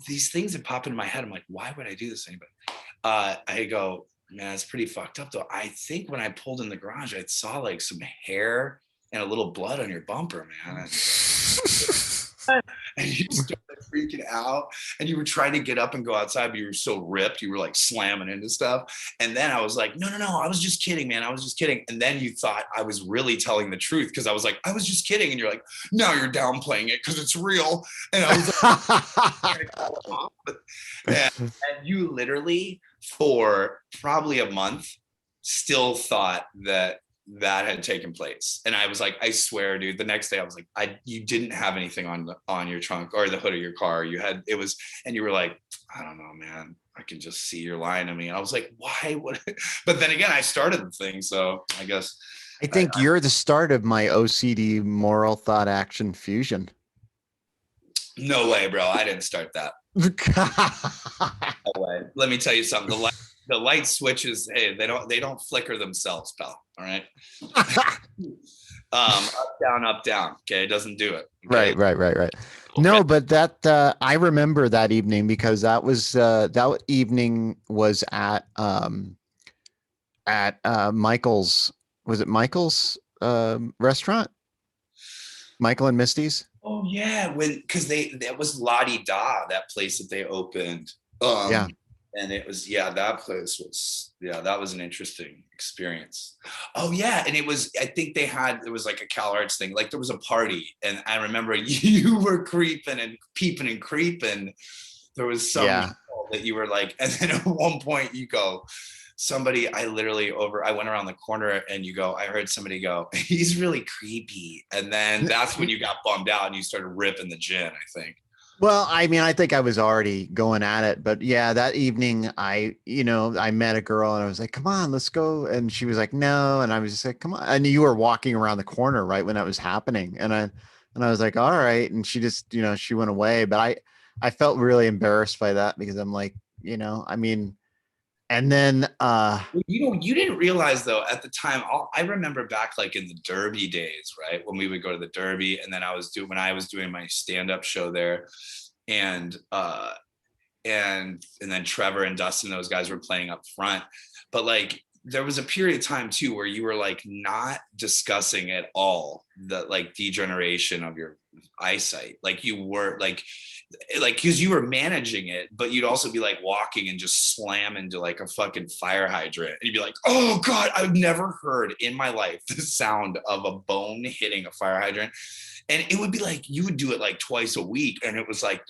these things that pop into my head, I'm like, why would I do this to anybody? I go, man, it's pretty fucked up though. I think when I pulled in the garage, I saw like some hair and a little blood on your bumper, man. And you started freaking out and you were trying to get up and go outside, but you were so ripped, you were like slamming into stuff. And then I was like, no, I was just kidding, man. I was just kidding. And then you thought I was really telling the truth because I was like, I was just kidding. And you're like, now you're downplaying it because it's real. And I was like, and you literally for probably a month still thought that had taken place. And I was like, I swear, dude, the next day I was like, you didn't have anything on your trunk or the hood of your car. And you were like, I don't know, man, I can just see you're lying to me. And I was like, why would but then again, I started the thing. So I guess I think you're the start of my OCD moral thought action fusion. No way, bro. I didn't start that. No way. Let me tell you something. The light switches, hey, they don't flicker themselves, pal. All right. Up, down. Okay, it doesn't do it. Okay? Right. No, but that I remember that evening because that evening was at Michael's. Was it Michael's restaurant? Michael and Misty's. Oh yeah, because that was La Di Da, that place that they opened. Yeah. And it was, that place was, that was an interesting experience. Oh yeah. And I think there was like a CalArts thing, like there was a party and I remember you were creeping and peeping and creeping. There was some that you were like, and then at one point you go, I went around the corner and I heard somebody go, he's really creepy. And then that's when you got bummed out and you started ripping the gin, I think. Well, I mean, I think I was already going at it, but yeah, that evening I met a girl and I was like, come on, let's go. And she was like, no. And I was just like, come on. And you were walking around the corner right when that was happening. And I was like, all right. And she just, she went away, but I felt really embarrassed by that because I'm like, I mean, and then, you didn't realize though, at the time, I remember back like in the Derby days, right? When we would go to the Derby and then when I was doing my stand-up show there and then Trevor and Dustin, those guys were playing up front, but like, there was a period of time too, where you were like not discussing at all the like degeneration of your eyesight. Like you were like, cause you were managing it, but you'd also be like walking and just slam into like a fucking fire hydrant. And you'd be like, oh God, I've never heard in my life the sound of a bone hitting a fire hydrant. And it would be like, you would do it like twice a week. And it was like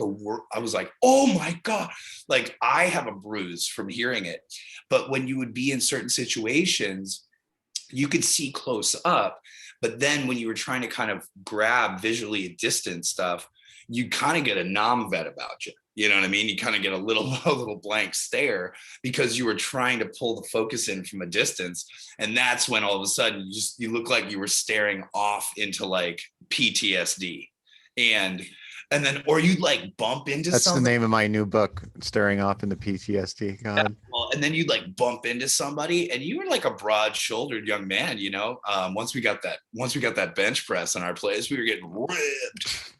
I was like, oh my God, like I have a bruise from hearing it. But when you would be in certain situations, you could see close up. But then when you were trying to kind of grab visually at distance stuff, you kind of get a nom-vet about you. You know what I mean? You kind of get a little blank stare because you were trying to pull the focus in from a distance. And that's when all of a sudden you look like you were staring off into like PTSD. And then, or you'd like bump into That's something. the name of my new book, Staring Off into PTSD. God. Well, and then you'd like bump into somebody, and you were like a broad-shouldered young man, you know. Once we got that bench press in our place, we were getting ripped.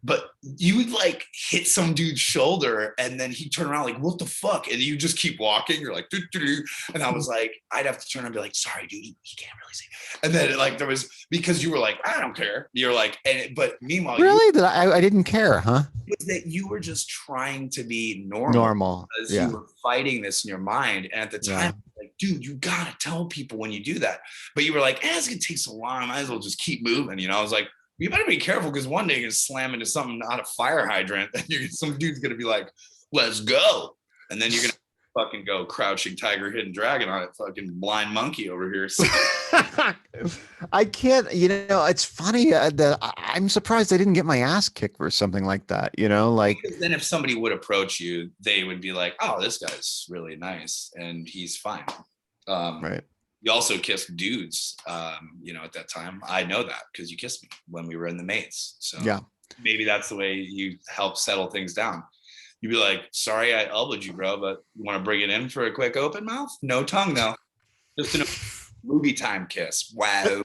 But you would like hit some dude's shoulder, and then he'd turn around like, what the fuck? And you just keep walking. You're like, doo-doo-doo. And I was like, I'd have to turn and be like, sorry, dude, he can't really see. And then like there was, because you were like, I don't care. You're like, but meanwhile, really, I didn't care, huh? It was that you were just trying to be normal. Because you were fighting this in your mind. And at the time, like, dude, you gotta tell people when you do that. But you were like, it's gonna take so long. I might as well just keep moving. You know, I was like, you better be careful, because one day you're gonna slam into something, not a fire hydrant, and some dude's gonna be like, let's go. And then you're gonna fucking go crouching tiger, hidden dragon on it, fucking blind monkey over here. I can't, you know, it's funny that I'm surprised I didn't get my ass kicked for something like that, you know, like. Because then if somebody would approach you, they would be like, oh, this guy's really nice and he's fine. Right. You also kissed dudes, you know, at that time. I know that because you kissed me when we were in the Maids. So yeah, maybe that's the way you help settle things down. You'd be like, sorry, I elbowed you, bro, but you want to bring it in for a quick open mouth? No tongue, though. Just a movie time kiss. Wow.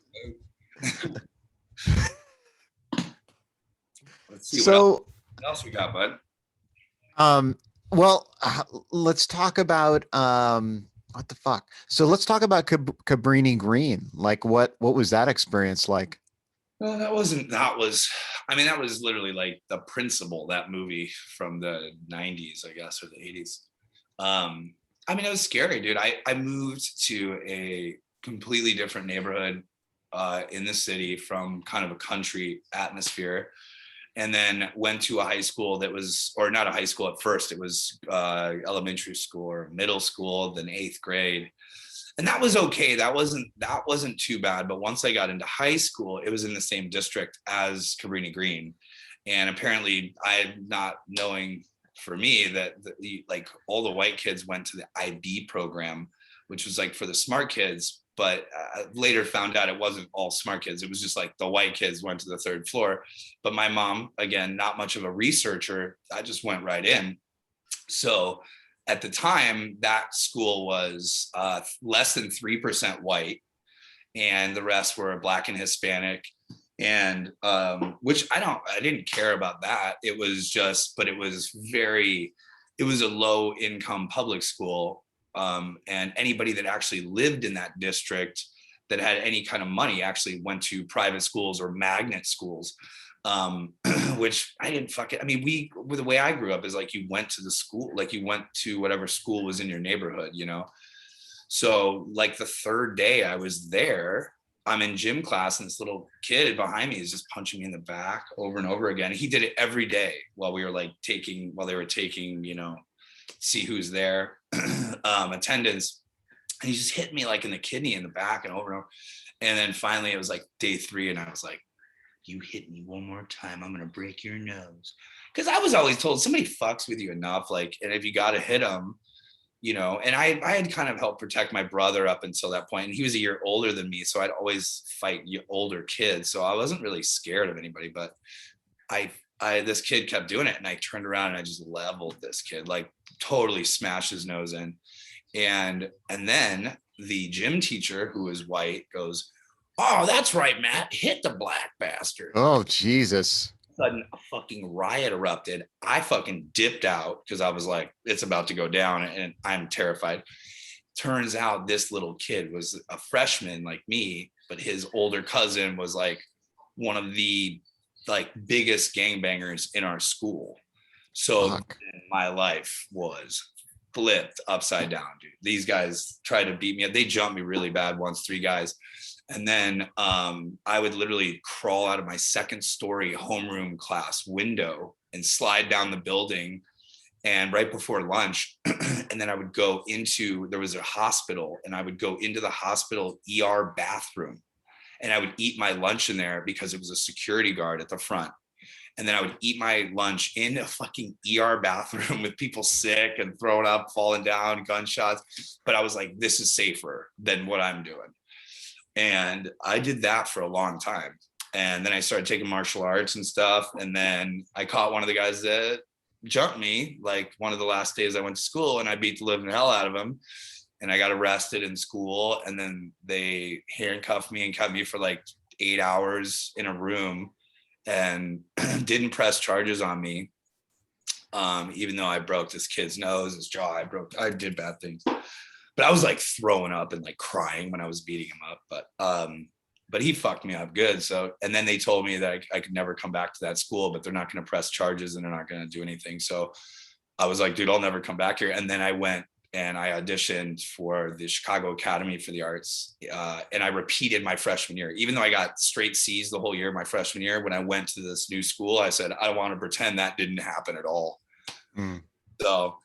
Let's see what else we got, bud. Well, let's talk about what the fuck. So let's talk about Cabrini Green. Like, what was that experience like? Well, that was literally like the principal, that movie from the 90s, I guess, or the 80s. I mean, it was scary, dude. I moved to a completely different neighborhood in the city from kind of a country atmosphere, and then went to a high school that was, or not a high school at first, it was elementary school or middle school, then 8th grade. And that was okay. That wasn't too bad. But once I got into high school, it was in the same district as Cabrini Green. And apparently I'm not knowing, for me, that like all the white kids went to the IB program, which was like for the smart kids. But I later found out it wasn't all smart kids. It was just like the white kids went to the 3rd floor. But my mom, again, not much of a researcher, I just went right in. So at the time, that school was less than 3% white, and the rest were Black and Hispanic. And which I didn't care about that. It was just, but it was a low income public school. And anybody that actually lived in that district that had any kind of money actually went to private schools or magnet schools, which I didn't I mean, the way I grew up is like you went to the school, like you went to whatever school was in your neighborhood, you know? So like the 3rd day I was there, I'm in gym class, and this little kid behind me is just punching me in the back over and over again. He did it every day while they were taking, you know, see who's there, attendance. And he just hit me like in the kidney in the back and over and over. And then finally it was like day 3, and I was like, you hit me one more time, I'm gonna break your nose. Because I was always told, somebody fucks with you enough, like, and if you gotta hit them, you know. And I had kind of helped protect my brother up until that point, and he was a year older than me, so I'd always fight older kids, so I wasn't really scared of anybody. But this kid kept doing it, and I turned around and I just leveled this kid, like totally smashed his nose in. And then the gym teacher, who is white, goes, oh, that's right, Matt, hit the black bastard. Oh, Jesus. Sudden, a fucking riot erupted. I fucking dipped out because I was like, it's about to go down, and I'm terrified. Turns out this little kid was a freshman like me, but his older cousin was like one of the like biggest gangbangers in our school. So my life was flipped upside down, dude. These guys tried to beat me up. They jumped me really bad once, 3 guys. And then I would literally crawl out of my 2nd story homeroom class window and slide down the building. And right before lunch, and then I would go there was a hospital, and I would go into the hospital ER bathroom, and I would eat my lunch in there because it was a security guard at the front. And then I would eat my lunch in a fucking ER bathroom with people sick and thrown up, falling down, gunshots. But I was like, this is safer than what I'm doing. And I did that for a long time. And then I started taking martial arts and stuff. And then I caught one of the guys that jumped me like one of the last days I went to school, and I beat the living hell out of him. And I got arrested in school, and then they handcuffed me and kept me for like 8 hours in a room, and didn't press charges on me. Even though I broke this kid's nose, his jaw, I did bad things, but I was like throwing up and like crying when I was beating him up. But he fucked me up good. So, and then they told me that I could never come back to that school, but they're not going to press charges and they're not going to do anything. So I was like, dude, I'll never come back here. And then I went and I auditioned for the Chicago Academy for the Arts. And I repeated my freshman year, even though I got straight C's the whole year, my freshman year. When I went to this new school, I said, I want to pretend that didn't happen at all. So,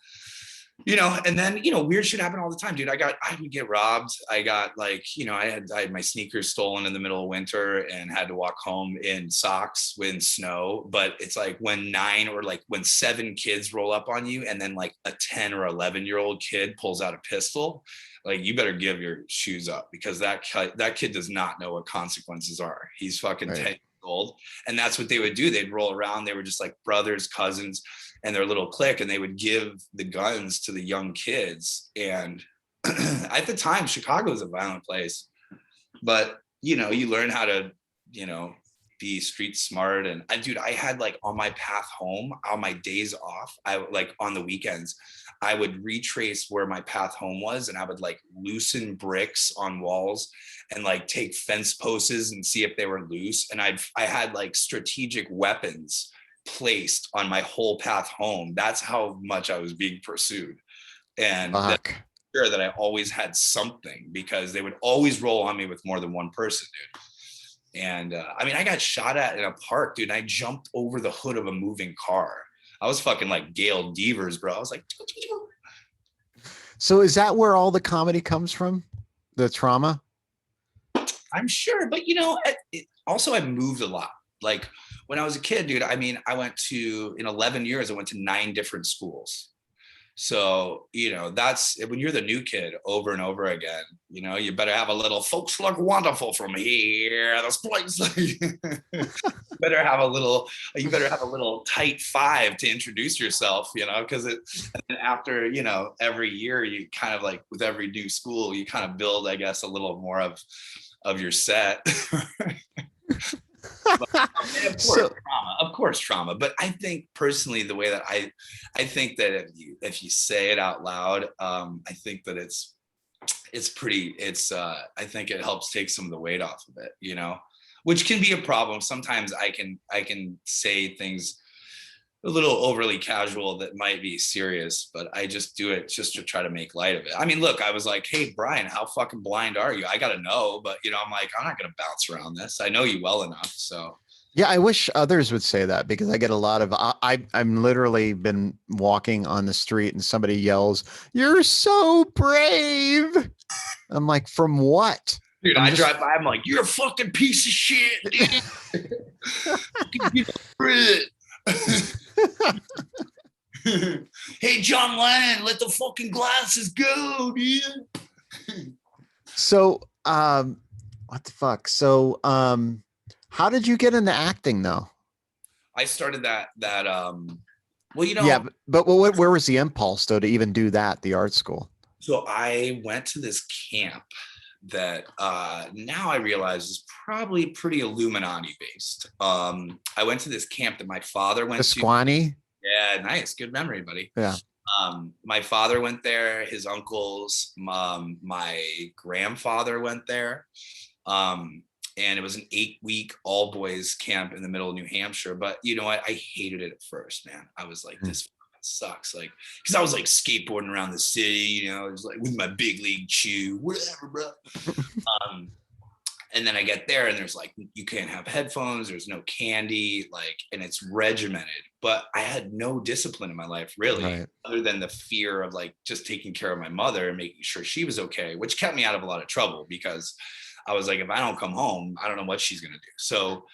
you know, and then, you know, weird shit happened all the time, dude. I would get robbed. I got like, you know, I had my sneakers stolen in the middle of winter and had to walk home in socks in snow. But it's like when 7 kids roll up on you, and then like a 10 or 11-year-old kid pulls out a pistol, like you better give your shoes up, because that kid does not know what consequences are. He's fucking 10 years old. And that's what they would do. They'd roll around. They were just like brothers, cousins, and their little clique, and they would give the guns to the young kids. And at the time, Chicago was a violent place, but you know, you learn how to, you know, be street smart. And I had like on my path home, on my days off, I like on the weekends, I would retrace where my path home was, and I would like loosen bricks on walls and like take fence posts and see if they were loose. And I had like strategic weapons placed on my whole path home. That's how much I was being pursued. And sure that I always had something, because they would always roll on me with more than one person, dude. And I mean, I got shot at in a park, dude, and I jumped over the hood of a moving car. I was fucking like Gail Devers, bro. I was like, so is that where all the comedy comes from? The trauma? I'm sure, but you know, also I moved a lot. Like when I was a kid, dude, I mean, in 11 years, I went to 9 different schools. So, you know, that's when you're the new kid over and over again, you know, you better have a little folks look wonderful from here. This place. You better have a little tight 5 to introduce yourself, you know, because after, you know, every year you kind of like with every new school, you kind of build, I guess, a little more of your set. But, of course, trauma. But I think personally, the way that I think that if you say it out loud, I think that I think it helps take some of the weight off of it, you know, which can be a problem. Sometimes I can say things a little overly casual that might be serious, but I just do it just to try to make light of it. I mean, look, I was like, hey, Brian, how fucking blind are you? I got to know, but you know, I'm like, I'm not going to bounce around this. I know you well enough. So yeah, I wish others would say that, because I get a lot of, I'm literally been walking on the street and somebody yells, "You're so brave." I'm like, from what? Dude, I drive by, I'm like, you're a fucking piece of shit, dude. Hey, John Lennon, let the fucking glasses go, dude. So, what the fuck? So, how did you get into acting though? I started that, well, you know. Yeah, but where was the impulse though to even do that, the art school? So I went to this camp that now I realize is probably pretty Illuminati based. I went to this camp that my father went to. Squani? Yeah, nice. Good memory, buddy. Yeah. My father went there, his uncles, my grandfather went there. And it was an 8-week all boys camp in the middle of New Hampshire. But you know what? I hated it at first, man. I was like, this sucks. Like, cause I was like skateboarding around the city, you know, it was like with my big league shoe, whatever, bro. And then I get there and there's like, you can't have headphones, there's no candy, like, and it's regimented, but I had no discipline in my life really, other than the fear of like just taking care of my mother and making sure she was okay, which kept me out of a lot of trouble, because I was like, if I don't come home, I don't know what she's going to do. So,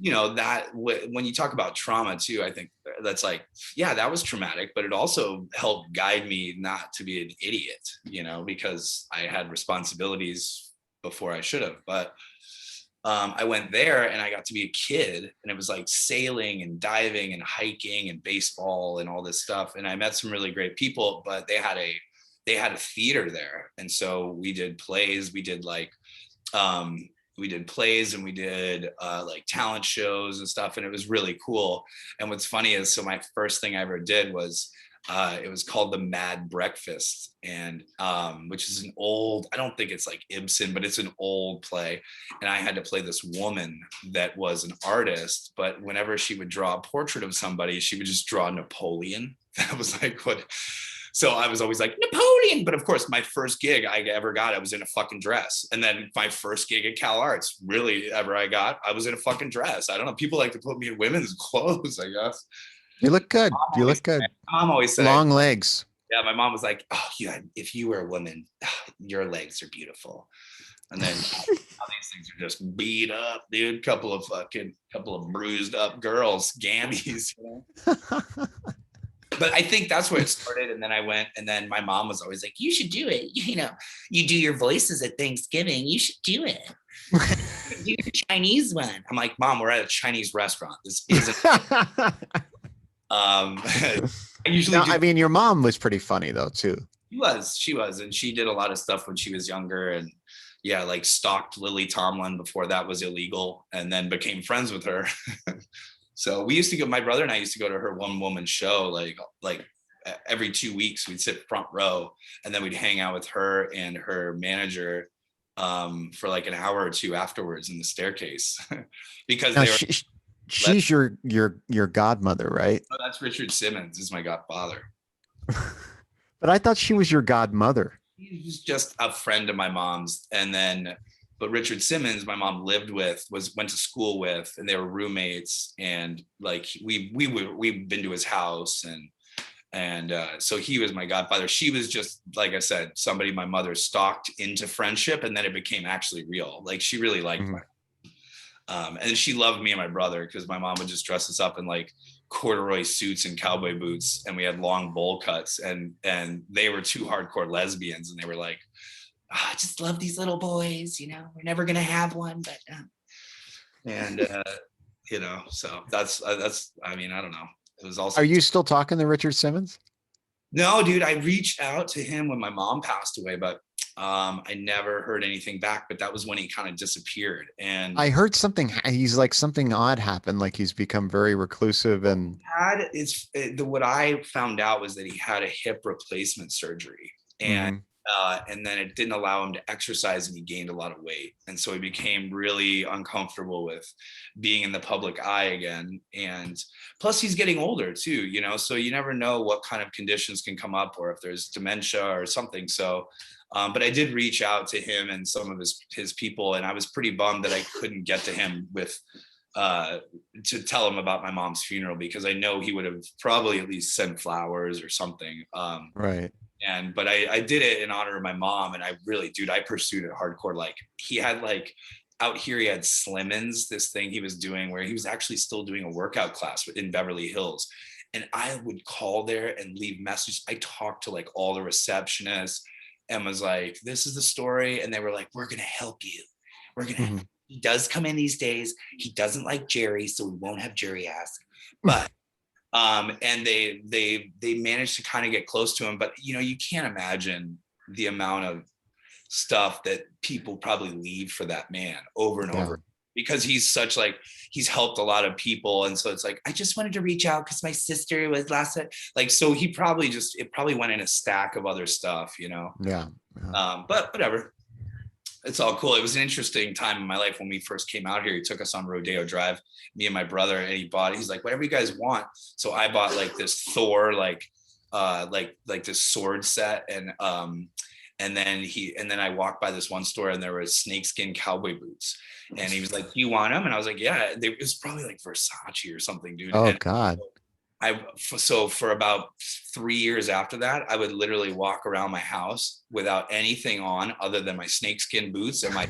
you know, that when you talk about trauma too, I think that's like, yeah, that was traumatic, but it also helped guide me not to be an idiot, you know, because I had responsibilities before I should have. But I went there and I got to be a kid, and it was like sailing and diving and hiking and baseball and all this stuff. And I met some really great people, but they had a theater there. And so we did plays, we did plays, and we did like talent shows and stuff. And it was really cool. And what's funny is, so my first thing I ever did was, it was called The Mad Breakfast, and which is an old, I don't think it's like Ibsen, but it's an old play. And I had to play this woman that was an artist, but whenever she would draw a portrait of somebody, she would just draw Napoleon. That was like what. So I was always like, Napoleon. But of course, my first gig I ever got, I was in a fucking dress. And then my first gig at CalArts, really ever I got, I was in a fucking dress. I don't know. People like to put me in women's clothes, I guess. You look good. You look good. My mom always said, long legs. Yeah, my mom was like, oh, yeah, if you were a woman, your legs are beautiful. And then all these things are just beat up, dude. Couple of bruised up girls, gammies, you know? But I think that's where it started. And then I went, and then my mom was always like, you should do it. You know, you do your voices at Thanksgiving. You should do it. Do your Chinese one. I'm like, Mom, we're at a Chinese restaurant. This isn't. I usually no, I mean, your mom was pretty funny though, too. She was. And she did a lot of stuff when she was younger. And yeah, like stalked Lily Tomlin before that was illegal, and then became friends with her. So we used to go, my brother and I used to go to her one woman show, like every 2 weeks. We'd sit front row, and then we'd hang out with her and her manager for like an hour or two afterwards in the staircase. Because now, she's your godmother, right? Oh, that's Richard Simmons, is my godfather. But I thought she was your godmother. He was just a friend of my mom's. And then, but Richard Simmons, my mom lived with, went to school with, and they were roommates. And like we've been to his house, and so he was my godfather. She was just, like I said, somebody my mother stalked into friendship, and then it became actually real. Like she really liked me. And she loved me and my brother, because my mom would just dress us up in like corduroy suits and cowboy boots, and we had long bowl cuts, and they were two hardcore lesbians, and they were like, oh, I just love these little boys, you know, we're never gonna have one, but you know, so that's I mean, I don't know. It was also. Are you still talking to Richard Simmons? No, dude, I reached out to him when my mom passed away, but I never heard anything back. But that was when he kind of disappeared. And I heard something. He's like, something odd happened. Like he's become very reclusive. And what I found out was that he had a hip replacement surgery, and then it didn't allow him to exercise, and he gained a lot of weight. And so he became really uncomfortable with being in the public eye again. And plus he's getting older too, you know, so you never know what kind of conditions can come up, or if there's dementia or something. So, but I did reach out to him and some of his people, and I was pretty bummed that I couldn't get to him to tell him about my mom's funeral, because I know he would have probably at least sent flowers or something. Right. But I did it in honor of my mom, and I really, dude, I pursued it hardcore. Like he had like out here, he had Slimmins, this thing he was doing where he was actually still doing a workout class in Beverly Hills. And I would call there and leave messages. I talked to like all the receptionists and was like, this is the story. And they were like, we're going to help you. We're going to, he does come in these days. He doesn't like Jerry, so we won't have Jerry ask. But and they managed to kind of get close to him. But you know, you can't imagine the amount of stuff that people probably leave for that man over and over, because he's such like, he's helped a lot of people. And so it's like, I just wanted to reach out because my sister was last night. Like, so he probably it probably went in a stack of other stuff, you know? Yeah. But whatever. It's all cool. It was an interesting time in my life when we first came out here. He took us on Rodeo Drive, me and my brother, and he's like, whatever you guys want. So I bought like this Thor, like this sword set. And then I walked by this one store, and there was snakeskin cowboy boots. And he was like, do you want them? And I was like, yeah. It was probably like Versace or something, dude. Oh, and God. So for about 3 years after that, I would literally walk around my house without anything on other than my snakeskin boots and my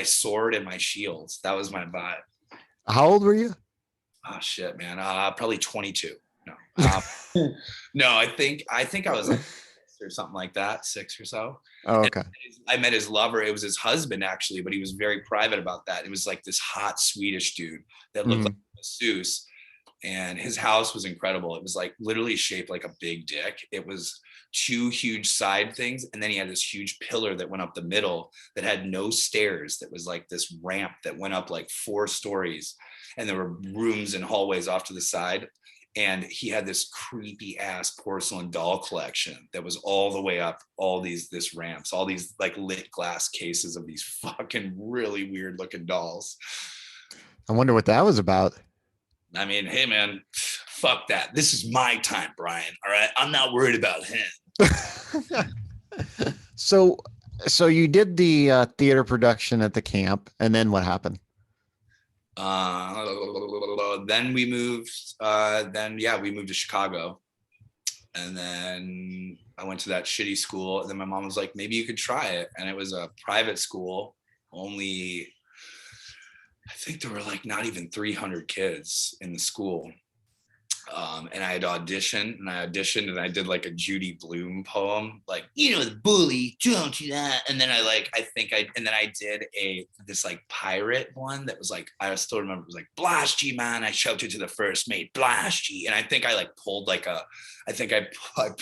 sword and my shields. That was my vibe. How old were you? Oh shit, man. Probably 22. No. No, I think I was like or something like that, 6 or so. Oh, And okay. I met his lover. It was his husband actually, but he was very private about that. It was like this hot Swedish dude that looked like a masseuse. And his house was incredible. It was like literally shaped like a big dick. It was 2 huge side things. And then he had this huge pillar that went up the middle that had no stairs. That was like this ramp that went up like 4 stories. And there were rooms and hallways off to the side. And he had this creepy ass porcelain doll collection that was all the way up this ramps, all these like lit glass cases of these fucking really weird looking dolls. I wonder what that was about. I mean, hey man, fuck that. This is my time, Brian. All right. I'm not worried about him. So you did the theater production at the camp, and then what happened? Then we moved. We moved to Chicago, and then I went to that shitty school. And then my mom was like, "Maybe you could try it." And it was a private school. Only, I think there were like not even 300 kids in the school. And I had auditioned, and I did like a Judy Blume poem, like, the bully, don't do that. And then I did this like pirate one that was like, I still remember, it was like, blast ye, man. I shouted to the first mate, blast ye. And I think I like pulled like I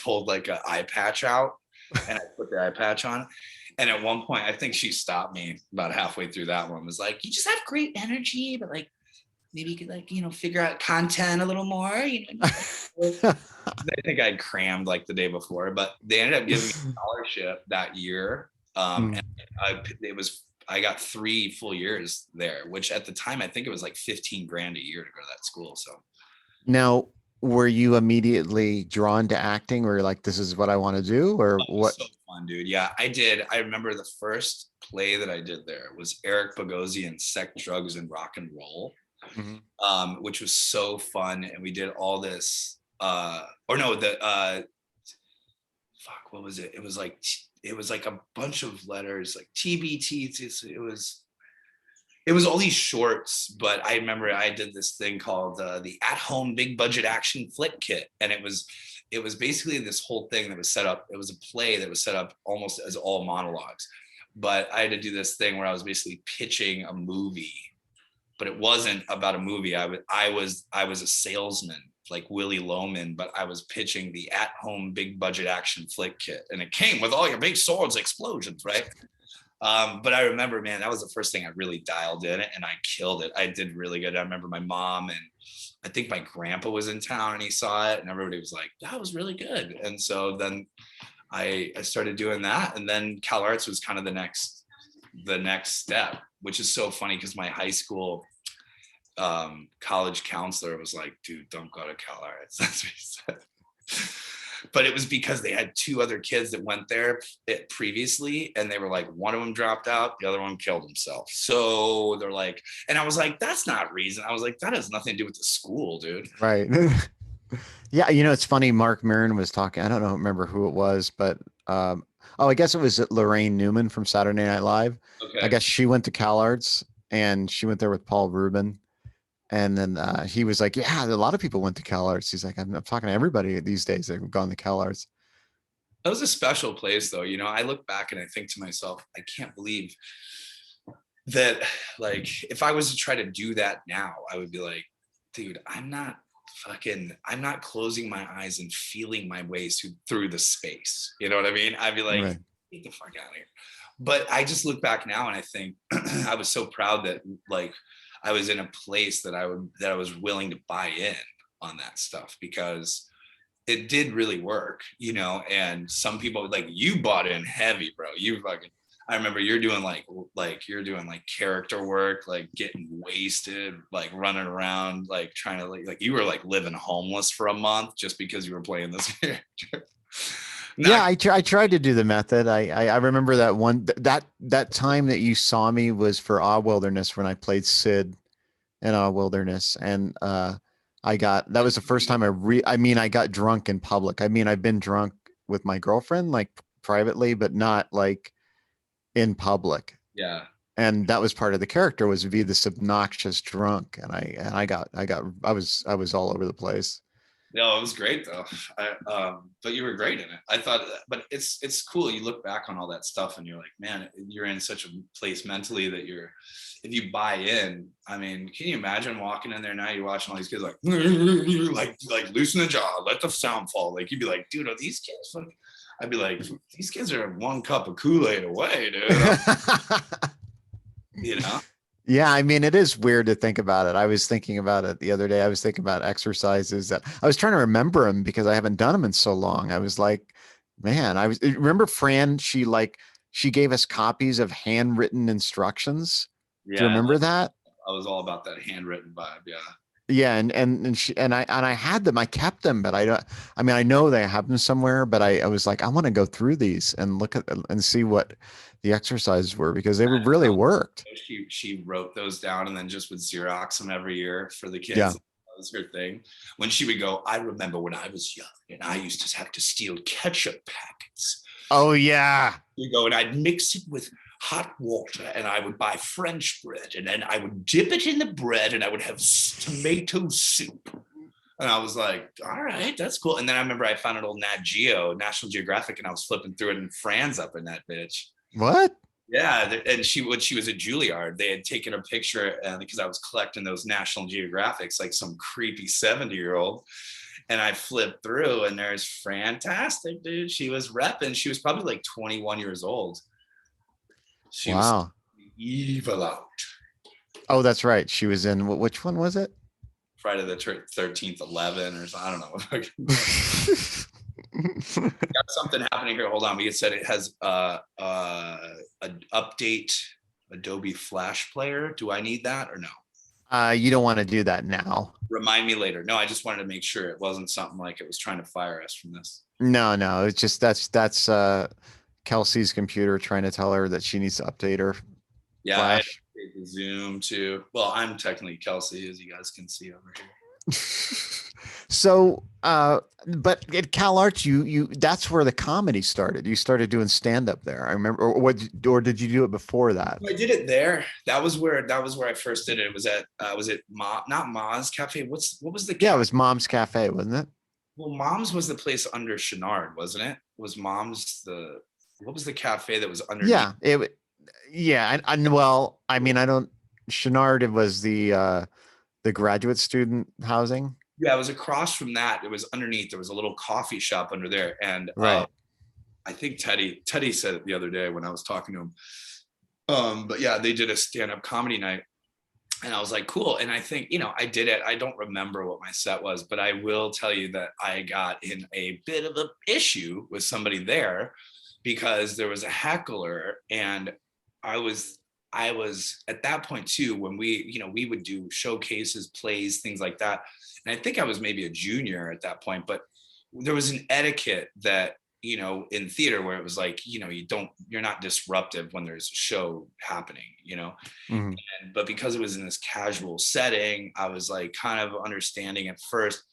pulled like an eye patch out, and I put the eye patch on. And at one point, I think she stopped me about halfway through that one, was like, you just have great energy, but like, maybe you could like, figure out content a little more. I think I'd crammed like the day before, but they ended up giving me a scholarship that year. And I got 3 full years there, which at the time, I think it was like $15,000 a year to go to that school. So now, were you immediately drawn to acting, or you're like, this is what I want to do, or what? So fun, dude. Yeah, I did. I remember the first play that I did there was Eric Bogosian's Sex, Drugs, and Rock and Roll. Which was so fun. And we did all this, what was it? It was like a bunch of letters, like TBT. It was all these shorts, but I remember I did this thing called the at-home big budget action flick kit. And it was basically this whole thing that was set up. It was a play that was set up almost as all monologues, but I had to do this thing where I was basically pitching a movie, but it wasn't about a movie. I was a salesman, like Willie Loman, but I was pitching the at-home big budget action flick kit, and it came with all your big swords, explosions, right? But I remember, man, that was the first thing I really dialed in, and I killed it. I did really good. I remember my mom, and I think my grandpa was in town, and he saw it, and everybody was like, that was really good. And so then I started doing that, and then CalArts was kind of the next step, which is so funny because my high school college counselor was like, dude, don't go to CalArts. That's what he said. But it was because they had 2 other kids that went there previously, and they were like, one of them dropped out, the other one killed himself. So they're like, and I was like, that's not reason. I was like, that has nothing to do with the school, dude. Right. Yeah. It's funny. Mark Maron was talking. I don't remember who it was, but I guess it was Lorraine Newman from Saturday Night Live. Okay. I guess she went to CalArts, and she went there with Paul Rubin. And then he was like, yeah, a lot of people went to CalArts. He's like, I'm talking to everybody these days that have gone to CalArts. That was a special place, though. I look back and I think to myself, I can't believe that, like, if I was to try to do that now, I would be like, dude, I'm not closing my eyes and feeling my way through the space. You know what I mean? I'd be like, right, get the fuck out of here. But I just look back now and I think I was so proud that, like, I was in a place that I was willing to buy in on that stuff, because it did really work, and some people, like, you bought in heavy, bro. I remember you're doing like character work, like getting wasted, like running around, like trying to like you were like living homeless for a month just because you were playing this character. Yeah, I tried to do the method. I remember that one, that time that you saw me was for Awe Wilderness, when I played Sid in Awe Wilderness. And that was the first time I got drunk in public. I mean, I've been drunk with my girlfriend, like privately, but not like in public. Yeah. And that was part of the character, was to be this obnoxious drunk. And I was all over the place. No, it was great though. But you were great in it. I thought, but it's cool. You look back on all that stuff and you're like, man, you're in such a place mentally that if you buy in, I mean, can you imagine walking in there now? You're watching all these kids like loosen the jaw, let the sound fall. Like you'd be like, dude, are these kids? I'd be like, these kids are one cup of Kool-Aid away, dude. You know? Yeah, I mean, it is weird to think about it. I was thinking about it the other day. I was thinking about exercises that I was trying to remember them because I haven't done them in so long. I was like, man, remember Fran, she gave us copies of handwritten instructions. Yeah. Do you remember that? I was all about that handwritten vibe. Yeah. Yeah, and I had them, I kept them, but I mean, I know they have them somewhere, but I was like, I want to go through these and look at and see what the exercises were because they really worked. She wrote those down and then just would Xerox them every year for the kids. Yeah. That was her thing. When she would go, I remember when I was young and I used to have to steal ketchup packets. Oh yeah. You go, and I'd mix it with hot water and I would buy French bread and then I would dip it in the bread and I would have tomato soup. And I was like, all right, that's cool. And then I remember I found an old Nat Geo, National Geographic, and I was flipping through it and Fran's up in that bitch. What? Yeah. And when she was at Juilliard, they had taken a picture because I was collecting those National Geographics, like some creepy 70-year-old. And I flipped through and there's fantastic, dude. She was repping. She was probably like 21 years old. She was evil out. Oh, that's right. She was in which one was it? Friday the 13th, 11 or something. I don't know. Got something happening here. Hold on. We said it has an update Adobe Flash Player. Do I need that or no? You don't want to do that now. Remind me later. No, I just wanted to make sure it wasn't something like it was trying to fire us from this. No, it's just that's Kelsey's computer trying to tell her that she needs to update her. Yeah, Flash. I had to Zoom too. Well, I'm technically Kelsey, as you guys can see over here. So, but at CalArts, you that's where the comedy started. You started doing stand up there. I remember, or did you do it before that? I did it there. That was where I first did it. It was at not Ma's Cafe. What was the? Yeah, it was Mom's Cafe, wasn't it? Well, Mom's was the place under Chenard, wasn't it? Was Mom's what was the cafe that was under? Yeah, well, I mean, I don't. Chenard, it was the graduate student housing. Yeah, it was across from that. It was underneath. There was a little coffee shop under there, and right. I think Teddy said it the other day when I was talking to him. But yeah, they did a stand-up comedy night, and I was like, cool. And I think I did it. I don't remember what my set was, but I will tell you that I got in a bit of an issue with somebody there because there was a heckler, and I was at that point too when we would do showcases, plays, things like that. And I think I was maybe a junior at that point, but there was an etiquette that, in theater where it was like, you're not disruptive when there's a show happening, Mm-hmm. But because it was in this casual setting, I was like kind of understanding at first,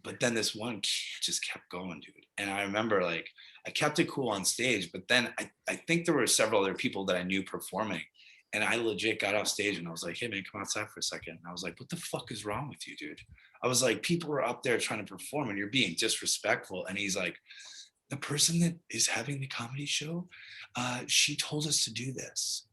but then this one kid just kept going, dude. And I remember like, I kept it cool on stage, but then I think there were several other people that I knew performing. And I legit got off stage and I was like, hey man, come outside for a second. And I was like, what the fuck is wrong with you, dude? I was like, people are up there trying to perform and you're being disrespectful. And he's like, the person that is having the comedy show, she told us to do this.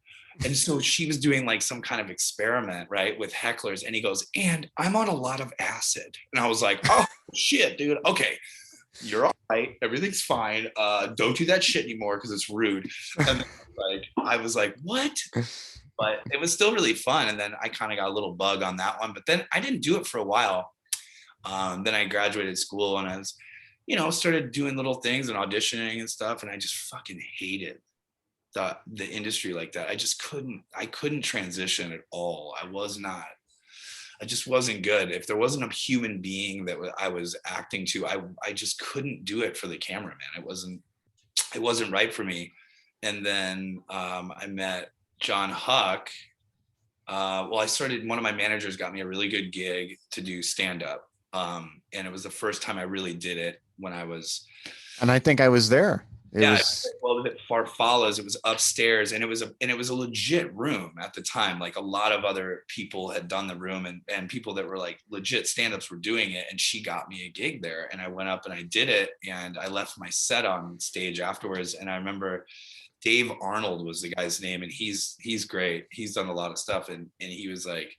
And so she was doing like some kind of experiment, right, with hecklers. And he goes, and I'm on a lot of acid. And I was like, oh shit, dude. Okay, you're all right. Everything's fine. Don't do that shit anymore because it's rude. And I was like, what? But it was still really fun. And then I kind of got a little bug on that one. But then I didn't do it for a while. Then I graduated school and I was, started doing little things and auditioning and stuff. And I just fucking hated the industry like that. I couldn't transition at all. I just wasn't good. If there wasn't a human being that I was acting to, I just couldn't do it for the camera, man. It wasn't right for me. And then I met John Huck. One of my managers got me a really good gig to do stand-up. And it was the first time I really did it when I was. And I think I was there. It was well, it far follows. It was upstairs, and it was a legit room at the time. Like a lot of other people had done the room, and people that were like legit stand-ups were doing it. And she got me a gig there, and I went up and I did it, and I left my set on stage afterwards. And I remember Dave Arnold was the guy's name, and he's great. He's done a lot of stuff, and he was like,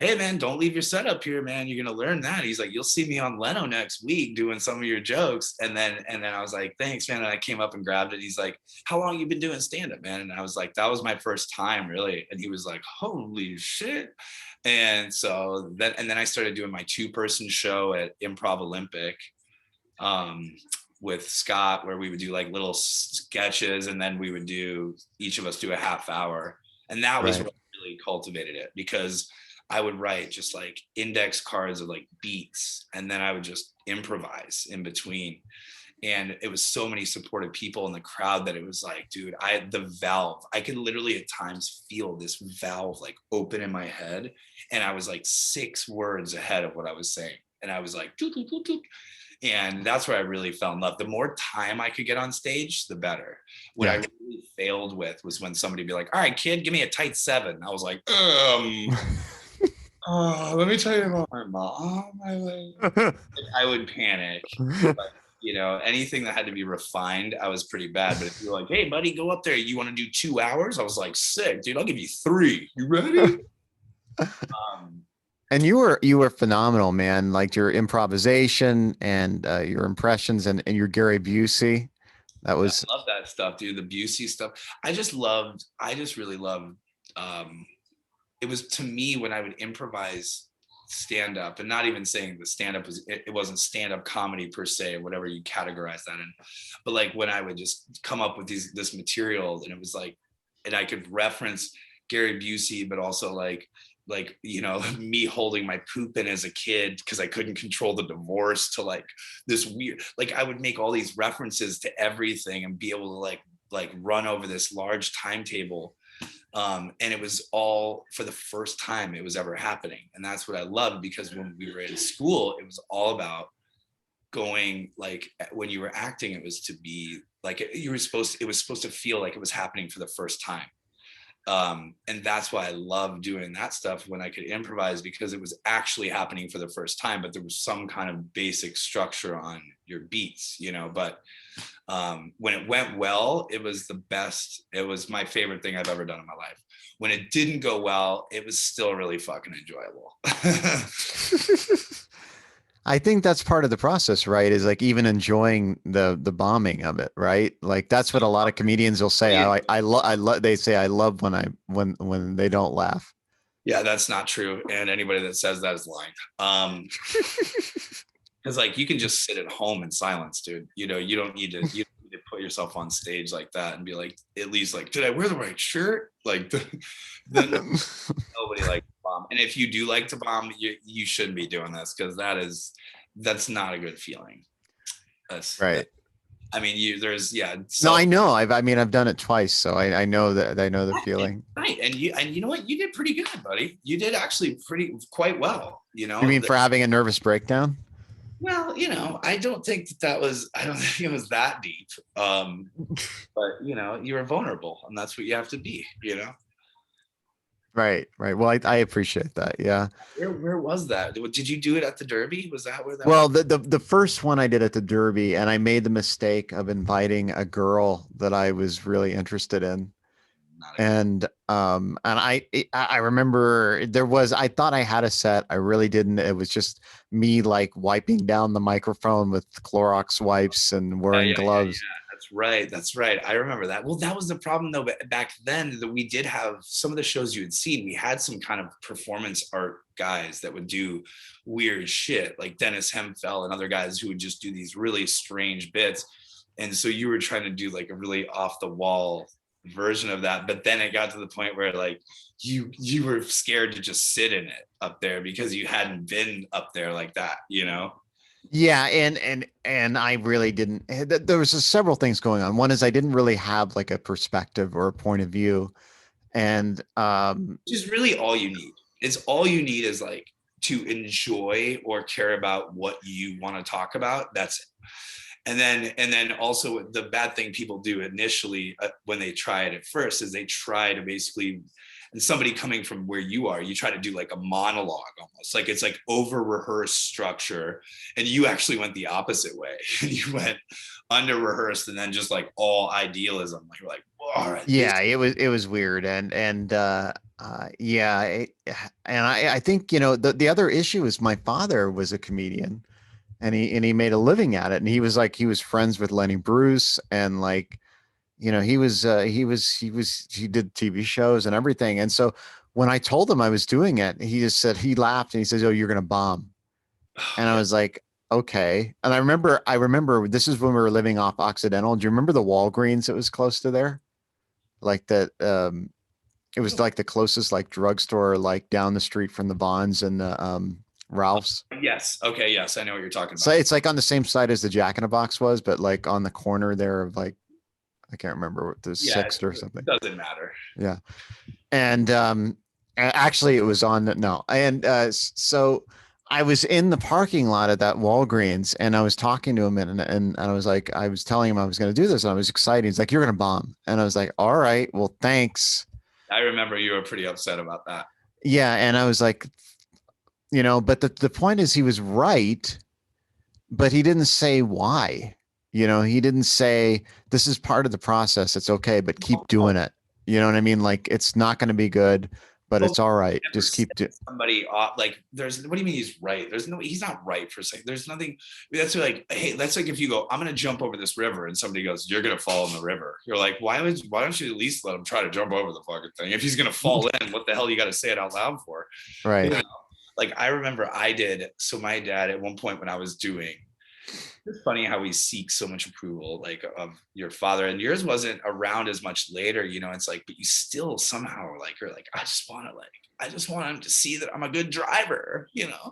hey man, don't leave your setup here, man. You're gonna learn that. He's like, you'll see me on Leno next week doing some of your jokes. And then I was like, thanks, man. And I came up and grabbed it. He's like, how long you been doing stand-up, man? And I was like, that was my first time, really. And he was like, holy shit. And so then I started doing my 2-person show at Improv Olympic with Scott, where we would do like little sketches, and then we would each of us do a half hour. And that was what really cultivated it, because I would write just like index cards of like beats, and then I would just improvise in between. And it was so many supportive people in the crowd that it was like, dude, the valve, I could literally at times feel this valve like open in my head. And I was like 6 words ahead of what I was saying. And I was like, doot, doot, doot, doot. And that's where I really fell in love. The more time I could get on stage, the better. What I really failed with was when somebody would be like, all right, kid, give me a tight 7. I was like, let me tell you about my mom. I would panic. But, anything that had to be refined, I was pretty bad. But if you're like, hey, buddy, go up there. You want to do 2 hours? I was like, sick, dude. I'll give you 3. You ready? And you were phenomenal, man. Like your improvisation and your impressions and your Gary Busey. That was. I love that stuff, dude. The Busey stuff. I just really loved. It was, to me, when I would improvise stand up, and not even saying the stand up it wasn't stand up comedy per se, whatever you categorize that in, but like when I would just come up with this material, and it was like, and I could reference Gary Busey, but also like me holding my poop in as a kid because I couldn't control the divorce, to like this weird, like I would make all these references to everything and be able to like run over this large timetable. And it was all for the first time it was ever happening. And that's what I loved, because when we were in school, it was all about going, like when you were acting, it was to be like, it was supposed to feel like it was happening for the first time. And that's why I love doing that stuff when I could improvise, because it was actually happening for the first time, but there was some kind of basic structure on your beats, but when it went well, it was the best. It was my favorite thing I've ever done in my life. When it didn't go well, it was still really fucking enjoyable. I think that's part of the process, right? Is like even enjoying the bombing of it, right? Like that's what a lot of comedians will say. I love. They say I love when they don't laugh. Yeah, that's not true. And anybody that says that is lying. Because like you can just sit at home in silence, dude. You don't need to put yourself on stage like that and be like, at least like, did I wear the right shirt? Like, nobody likes to bomb. And if you do like to bomb, you shouldn't be doing this, because that's not a good feeling. That's right. I mean, no, I know. I've done it twice, so I know that. I know the feeling. Right, and you know what? You did pretty good, buddy. You did actually quite well. You mean for having a nervous breakdown? Well, I don't think it was that deep. But you were vulnerable, and that's what you have to be. Right. Well, I appreciate that. Yeah. Where was that? Did you do it at the Derby? Was that where that? Well, the first one I did at the Derby, and I made the mistake of inviting a girl that I was really interested in. And I remember I thought I had a set. I really didn't. It was just me like wiping down the microphone with Clorox wipes and wearing gloves. Yeah. That's right. I remember that. Well, that was the problem though. But back then, that we did have some of the shows you had seen. We had some kind of performance art guys that would do weird shit, like Dennis Hempfell and other guys who would just do these really strange bits. And so you were trying to do like a really off the wall version of that, but then it got to the point where like you were scared to just sit in it up there because you hadn't been up there like that. Yeah, and I really didn't. There was several things going on. One is I didn't really have like a perspective or a point of view, and which is really all you need. It's all you need is like to enjoy or care about what you want to talk about. That's it. And then also the bad thing people do initially when they try it at first is they try to basically, and somebody coming from where you are, you try to do like a monologue almost, like it's like over rehearsed structure, and you actually went the opposite way. You went under rehearsed and then just like all idealism. Like you're like, all right. Yeah, it was weird, and yeah, and I think, you know, the other issue is my father was a comedian, and he made a living at it, and he was friends with Lenny Bruce, and like, you know, he did TV shows and everything, and so when I told him I was doing it, he just said, he laughed and he says, "Oh, you're gonna bomb," and I was like, okay. And I remember this is when we were living off Occidental. Do you remember the Walgreens that was close to there? Like that, it was like the closest like drugstore, like down the street from the Bonds and the Ralph's. Yes. Okay. Yes, I know what you're talking about. So it's like on the same side as the Jack in the Box was, but like on the corner there of like, I can't remember what the Sixth or something. Doesn't matter. Yeah. And actually it was on no. And so I was in the parking lot at that Walgreens, and I was talking to him, and I was like, I was telling him I was going to do this, and I was excited. He's like, "You're going to bomb." And I was like, "All right, well, thanks." I remember you were pretty upset about that. Yeah. And I was like, you know, but the point is he was right, but he didn't say why. You know, he didn't say this is part of the process. It's okay, but keep doing it. You know what I mean? Like, it's not going to be good, but it's all right. Just keep doing. Somebody like there's, what do you mean he's right? He's not right for saying, there's nothing. That's like, hey, that's like if you go, I'm going to jump over this river, and somebody goes, you're going to fall in the river. You're like, why don't you at least let him try to jump over the fucking thing? If he's going to fall in, what the hell you got to say it out loud for? Right. You know? Like I remember so my dad at one point when I was doing, it's funny how we seek so much approval, like of your father, and yours wasn't around as much later, you know. It's like, but you still somehow like, you're like, I just want him to see that I'm a good driver, you know.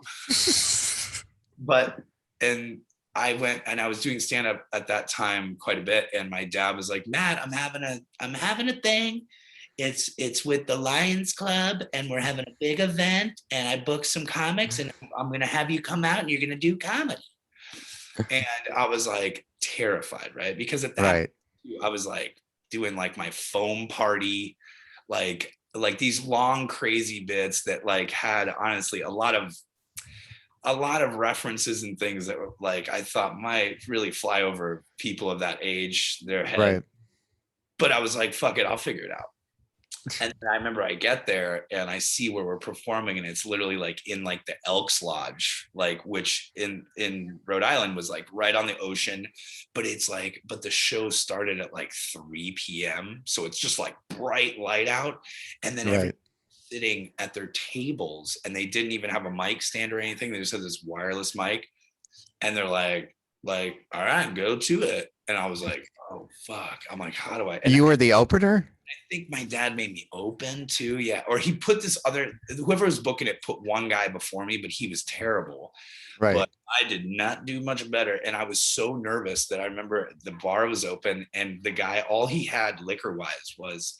But, and I went and I was doing stand-up at that time quite a bit, and my dad was like, Matt, I'm having a thing. It's with the Lions Club, and we're having a big event, and I booked some comics, and I'm gonna have you come out and you're gonna do comedy. And I was like terrified, right? Because at that right. I was like doing like my foam party, like these long crazy bits that like had honestly a lot of references and things that were like I thought might really fly over people of that age, their head. Right. But I was like, fuck it, I'll figure it out. And then I remember I get there and I see where we're performing, and it's literally like in like the Elks Lodge, like, which in Rhode Island was like right on the ocean, but it's like, but the show started at like 3 p.m. So it's just like bright light out. And then everyone's sitting at their tables, and they didn't even have a mic stand or anything. They just had this wireless mic, and they're like, all right, go to it. And I was like, oh fuck. I'm like, how do I? And you were the opener? I think my dad made me open too. Yeah. Or he put whoever was booking it put one guy before me, but he was terrible. Right. But I did not do much better. And I was so nervous that I remember the bar was open, and the guy, all he had liquor wise was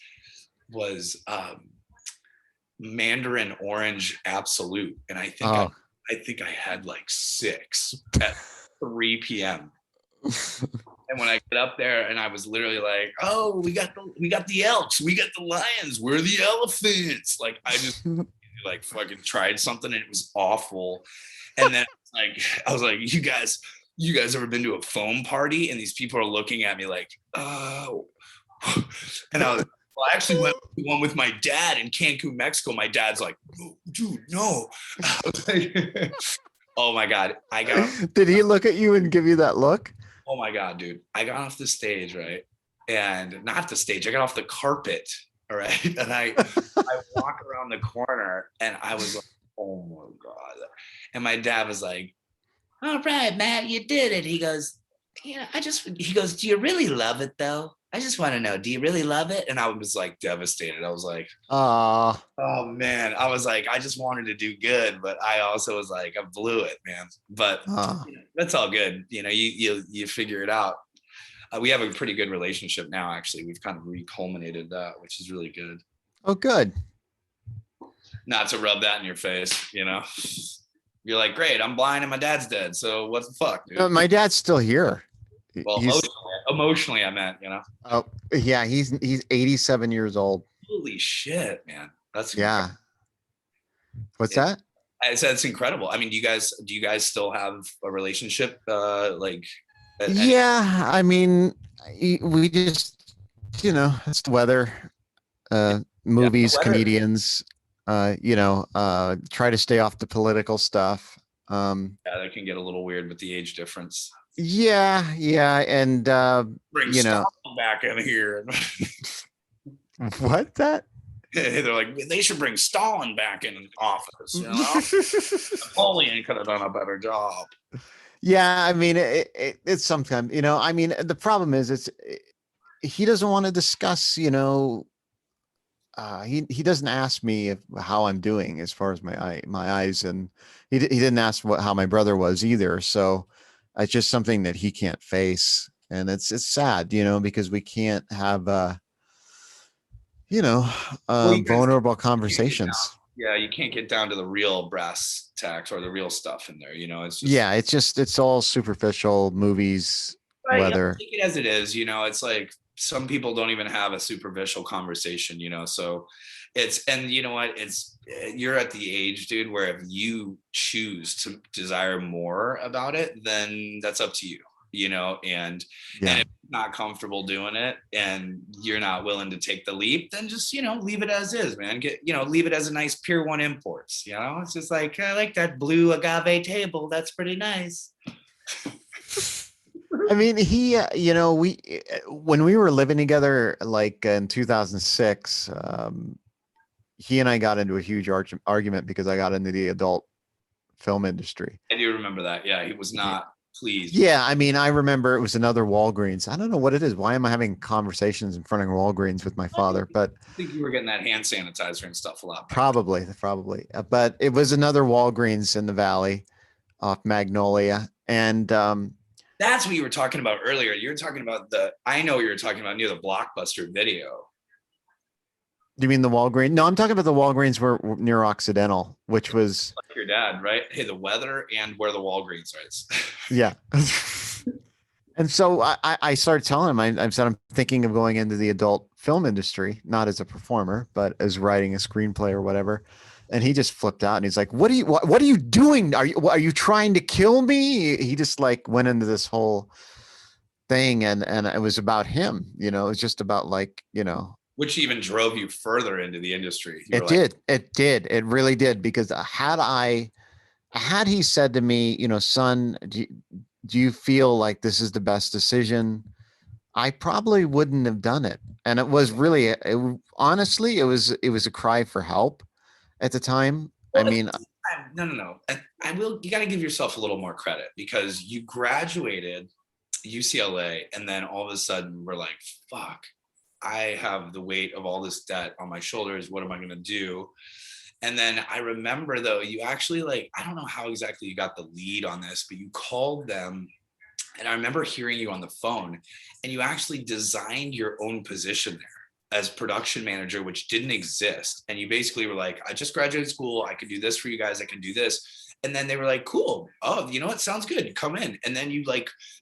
Mandarin Orange Absolute. And I think I had like 6 at 3 p.m. And when I get up there, and I was literally like, oh, we got the Elks, we got the Lions, we're the Elephants. Like I just like fucking tried something, and it was awful. And then like I was like, you guys ever been to a foam party? And these people are looking at me like, oh. And I was, well, I actually went to one with my dad in Cancun, Mexico. My dad's like, oh, dude, no. I was like, oh my God. Did he look at you and give you that look? Oh my God, dude. I got off the stage, right? And not the stage, I got off the carpet, all right? And I walk around the corner, and I was like, oh my God. And my dad was like, all right, Matt, you did it. He goes, yeah, he goes, do you really love it though? I just want to know, do you really love it? And I was like devastated. I was like, oh man. I was like, I just wanted to do good, but I also was like, I blew it, man. But you know, that's all good. You know, you figure it out. We have a pretty good relationship now, actually. We've kind of reculminated that, which is really good. Oh, good. Not to rub that in your face, you know. You're like, great, I'm blind and my dad's dead. So what the fuck, dude? My dad's still here. Well, He's emotionally, I meant, you know. oh yeah, he's 87 years old. Holy shit, man. That's Yeah. incredible. What's that? It's incredible. I mean, do you guys still have a relationship? Like, Yeah, I mean, we just, it's the weather, yeah, the movies, weather. comedians, try to stay off the political stuff. Yeah, that can get a little weird with the age difference. Yeah, and Bring Stalin back in here. what that? They're like, they should bring Stalin back in office. You know, Napoleon could have done a better job. Yeah, I mean, it's sometimes, I mean, the problem is he doesn't want to discuss, he doesn't ask me how I'm doing as far as my eyes, and he didn't ask how my brother was either. So it's just something that he can't face, and it's sad, because we can't have Well, you guys vulnerable can't get down. conversations. Yeah, you can't get down to the real brass tacks or the real stuff in there. You know, it's just Yeah, it's all superficial movies, right. Yeah, weather. take it as it is. You know, it's like some people don't even have a superficial conversation. You know, so and you know what? You're at the age, dude, where if you choose to desire more about it, then that's up to you. You know, and Yeah. if you're not comfortable doing it and you're not willing to take the leap, then just leave it as is, man. Leave it as a nice Pier 1 Imports. It's just like, I like that blue agave table, that's pretty nice. I mean, when we were living together, like in 2006, he and I got into a huge argument because I got into the adult film industry. I do remember that. Yeah, he was not pleased. Yeah, I mean, I remember it was another Walgreens. I don't know what it is. Why am I having conversations in front of Walgreens with my father? But I think you were getting that hand sanitizer and stuff a lot. Probably. But it was another Walgreens in the Valley off Magnolia. And that's what you were talking about earlier. You were talking about I know you were talking about near the Blockbuster Video. You mean the Walgreens? No, I'm talking about the Walgreens were near Occidental, which was like your dad, right? Hey, the weather and where the Walgreens is. Yeah. And so I started telling him, I said, I'm thinking of going into the adult film industry, not as a performer, but as writing a screenplay or whatever. And he just flipped out and he's like, what are you doing? Are you trying to kill me? He just like went into this whole thing and it was about him, it was just about which even drove you further into the industry. It did. It really did. Because had he said to me, son, do you feel like this is the best decision? I probably wouldn't have done it. And it was really, honestly, it was a cry for help at the time. Well, I mean, no. You got to give yourself a little more credit because you graduated UCLA and then all of a sudden we're like, fuck, I have the weight of all this debt on my shoulders. What am I going to do? And then I remember though, you actually I don't know how exactly you got the lead on this, but you called them. And I remember hearing you on the phone and you actually designed your own position there as production manager, which didn't exist. And you basically were like, I just graduated school. I could do this for you guys. I can do this. And then they were like, cool. Oh, you know what? Sounds good. Come in. And then you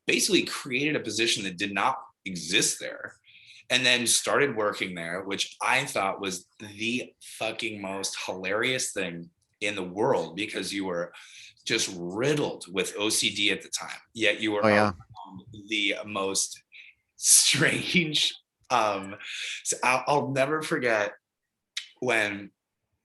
basically created a position that did not exist there. And then started working there, which I thought was the fucking most hilarious thing in the world because you were just riddled with OCD at the time. Yet you were the most strange. So I'll never forget when,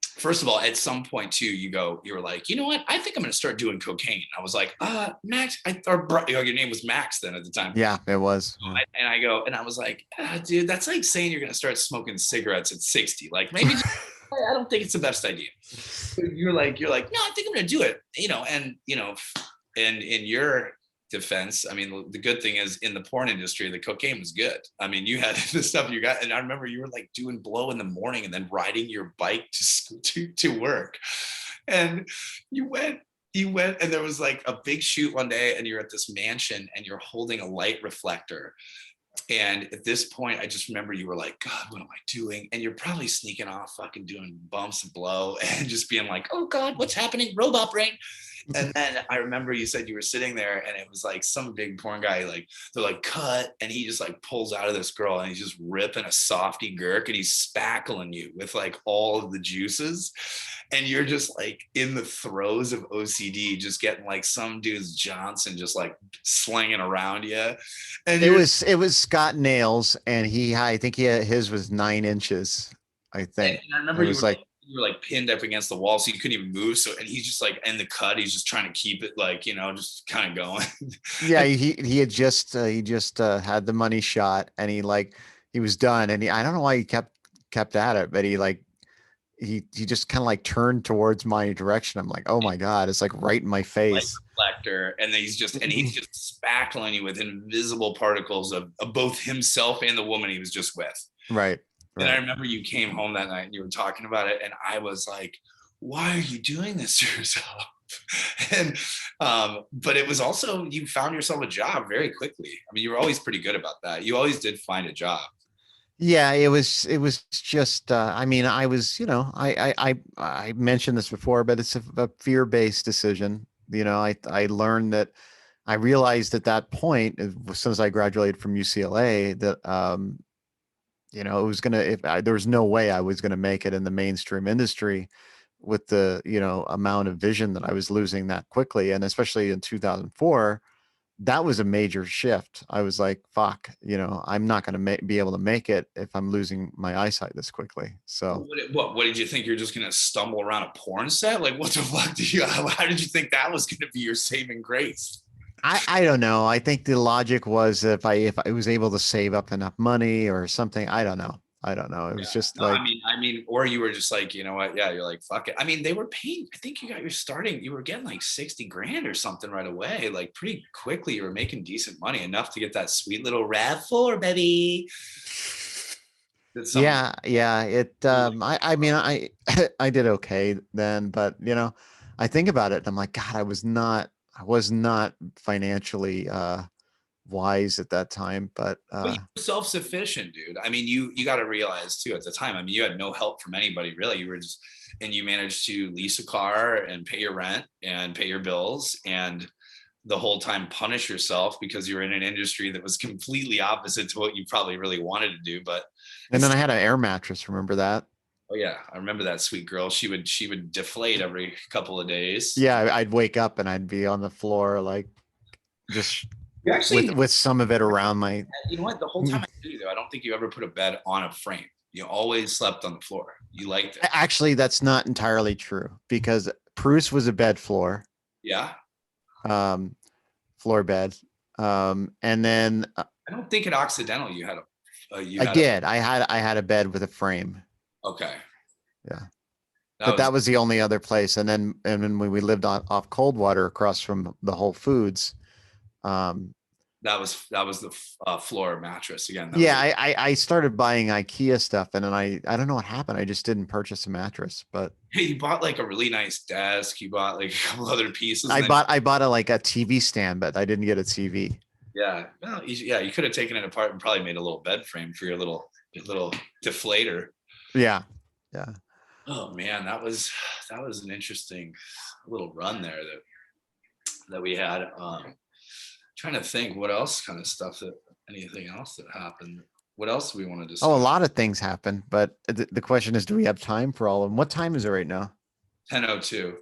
first of all, at some point too, you were like, you know what? I think I'm going to start doing cocaine. I was like, Max, your name was Max then at the time. Yeah, it was. And I was like, dude, that's like saying you're going to start smoking cigarettes at 60. Like maybe I don't think it's the best idea. So you're like, no, I think I'm going to do it. And in your defense, I mean, the good thing is in the porn industry, the cocaine was good. I mean, you had the stuff you got, and I remember you were doing blow in the morning and then riding your bike to work. And you went and there was a big shoot one day and you're at this mansion and you're holding a light reflector. And at this point, I just remember you were like, God, what am I doing? And you're probably sneaking off, fucking doing bumps and blow and just being like, oh God, what's happening? Robot brain. And then I remember you said you were sitting there and it was like some big porn guy, like they're like cut, and he just like pulls out of this girl and he's just ripping a softy gurk and he's spackling you with like all of the juices. And you're just like in the throes of OCD, just getting like some dude's Johnson just like slinging around you. And it was Scott Nails, and I think his was 9 inches. I think. And I remember it was like you were like pinned up against the wall, so you couldn't even move. So, and he's just like in the cut, he's just trying to keep it like, you know, just kind of going. yeah, he had just had the money shot, and he was done, and I don't know why he kept at it, but he just kind of like turned towards my direction. I'm like, oh my God, it's like right in my face. Reflector, and he's just spackling you with invisible particles of both himself and the woman he was just with. Right. And I remember you came home that night and you were talking about it, and I was like, why are you doing this to yourself? And but it was also, you found yourself a job very quickly. I mean, you were always pretty good about that. You always did find a job. Yeah, it was just I mean, I was, I mentioned this before, but it's a fear-based decision. I learned that, I realized at that point, as soon as I graduated from UCLA, that it was there was no way I was gonna make it in the mainstream industry with the amount of vision that I was losing that quickly, and especially in 2004. That was a major shift. I was like, fuck, I'm not going to be able to make it if I'm losing my eyesight this quickly. So what did you think? You're just going to stumble around a porn set? Like, what the fuck how did you think that was going to be your saving grace? I don't know. I think the logic was if I was able to save up enough money or something. I don't know. It was just like, I mean, or you were just like, you know what? Yeah, you're like, fuck it. I mean, they were paying, I think you were getting like 60 grand or something right away. Like pretty quickly, you were making decent money, enough to get that sweet little RAV4, baby. Yeah. I mean, I did okay then, but I think about it and I'm like, God, I was not financially, wise at that time, but you're self-sufficient, dude. I mean, you got to realize too, at the time, I mean, you had no help from anybody really. You were just, and you managed to lease a car and pay your rent and pay your bills, and the whole time punish yourself because you were in an industry that was completely opposite to what you probably really wanted to do. And then I had an air mattress. Remember that? Oh yeah, I remember that sweet girl. She would deflate every couple of days. Yeah, I'd wake up and I'd be on the floor, like just with some of it around my. You know what? The whole time I knew you, though, I don't think you ever put a bed on a frame. You always slept on the floor. You liked it. Actually, that's not entirely true, because Bruce was a bed floor. Yeah. Floor bed. And then I don't think at Occidental you had I had a bed with a frame. Okay. Yeah. That was the only other place. And then when we lived off Coldwater across from the Whole Foods, that was the floor mattress again. I started buying IKEA stuff, and then I don't know what happened. I just didn't purchase a mattress, but hey, you bought like a really nice desk. You bought like a couple other pieces. I bought a TV stand, but I didn't get a TV. Yeah. Well, you could have taken it apart and probably made a little bed frame for your little deflator. Yeah. Oh man, that was an interesting little run there that we had. Trying to think what else kind of stuff anything else that happened. What else do we want to discuss? Oh, a lot of things happened, but the question is, do we have time for all of them? What time is it right now? 10:02.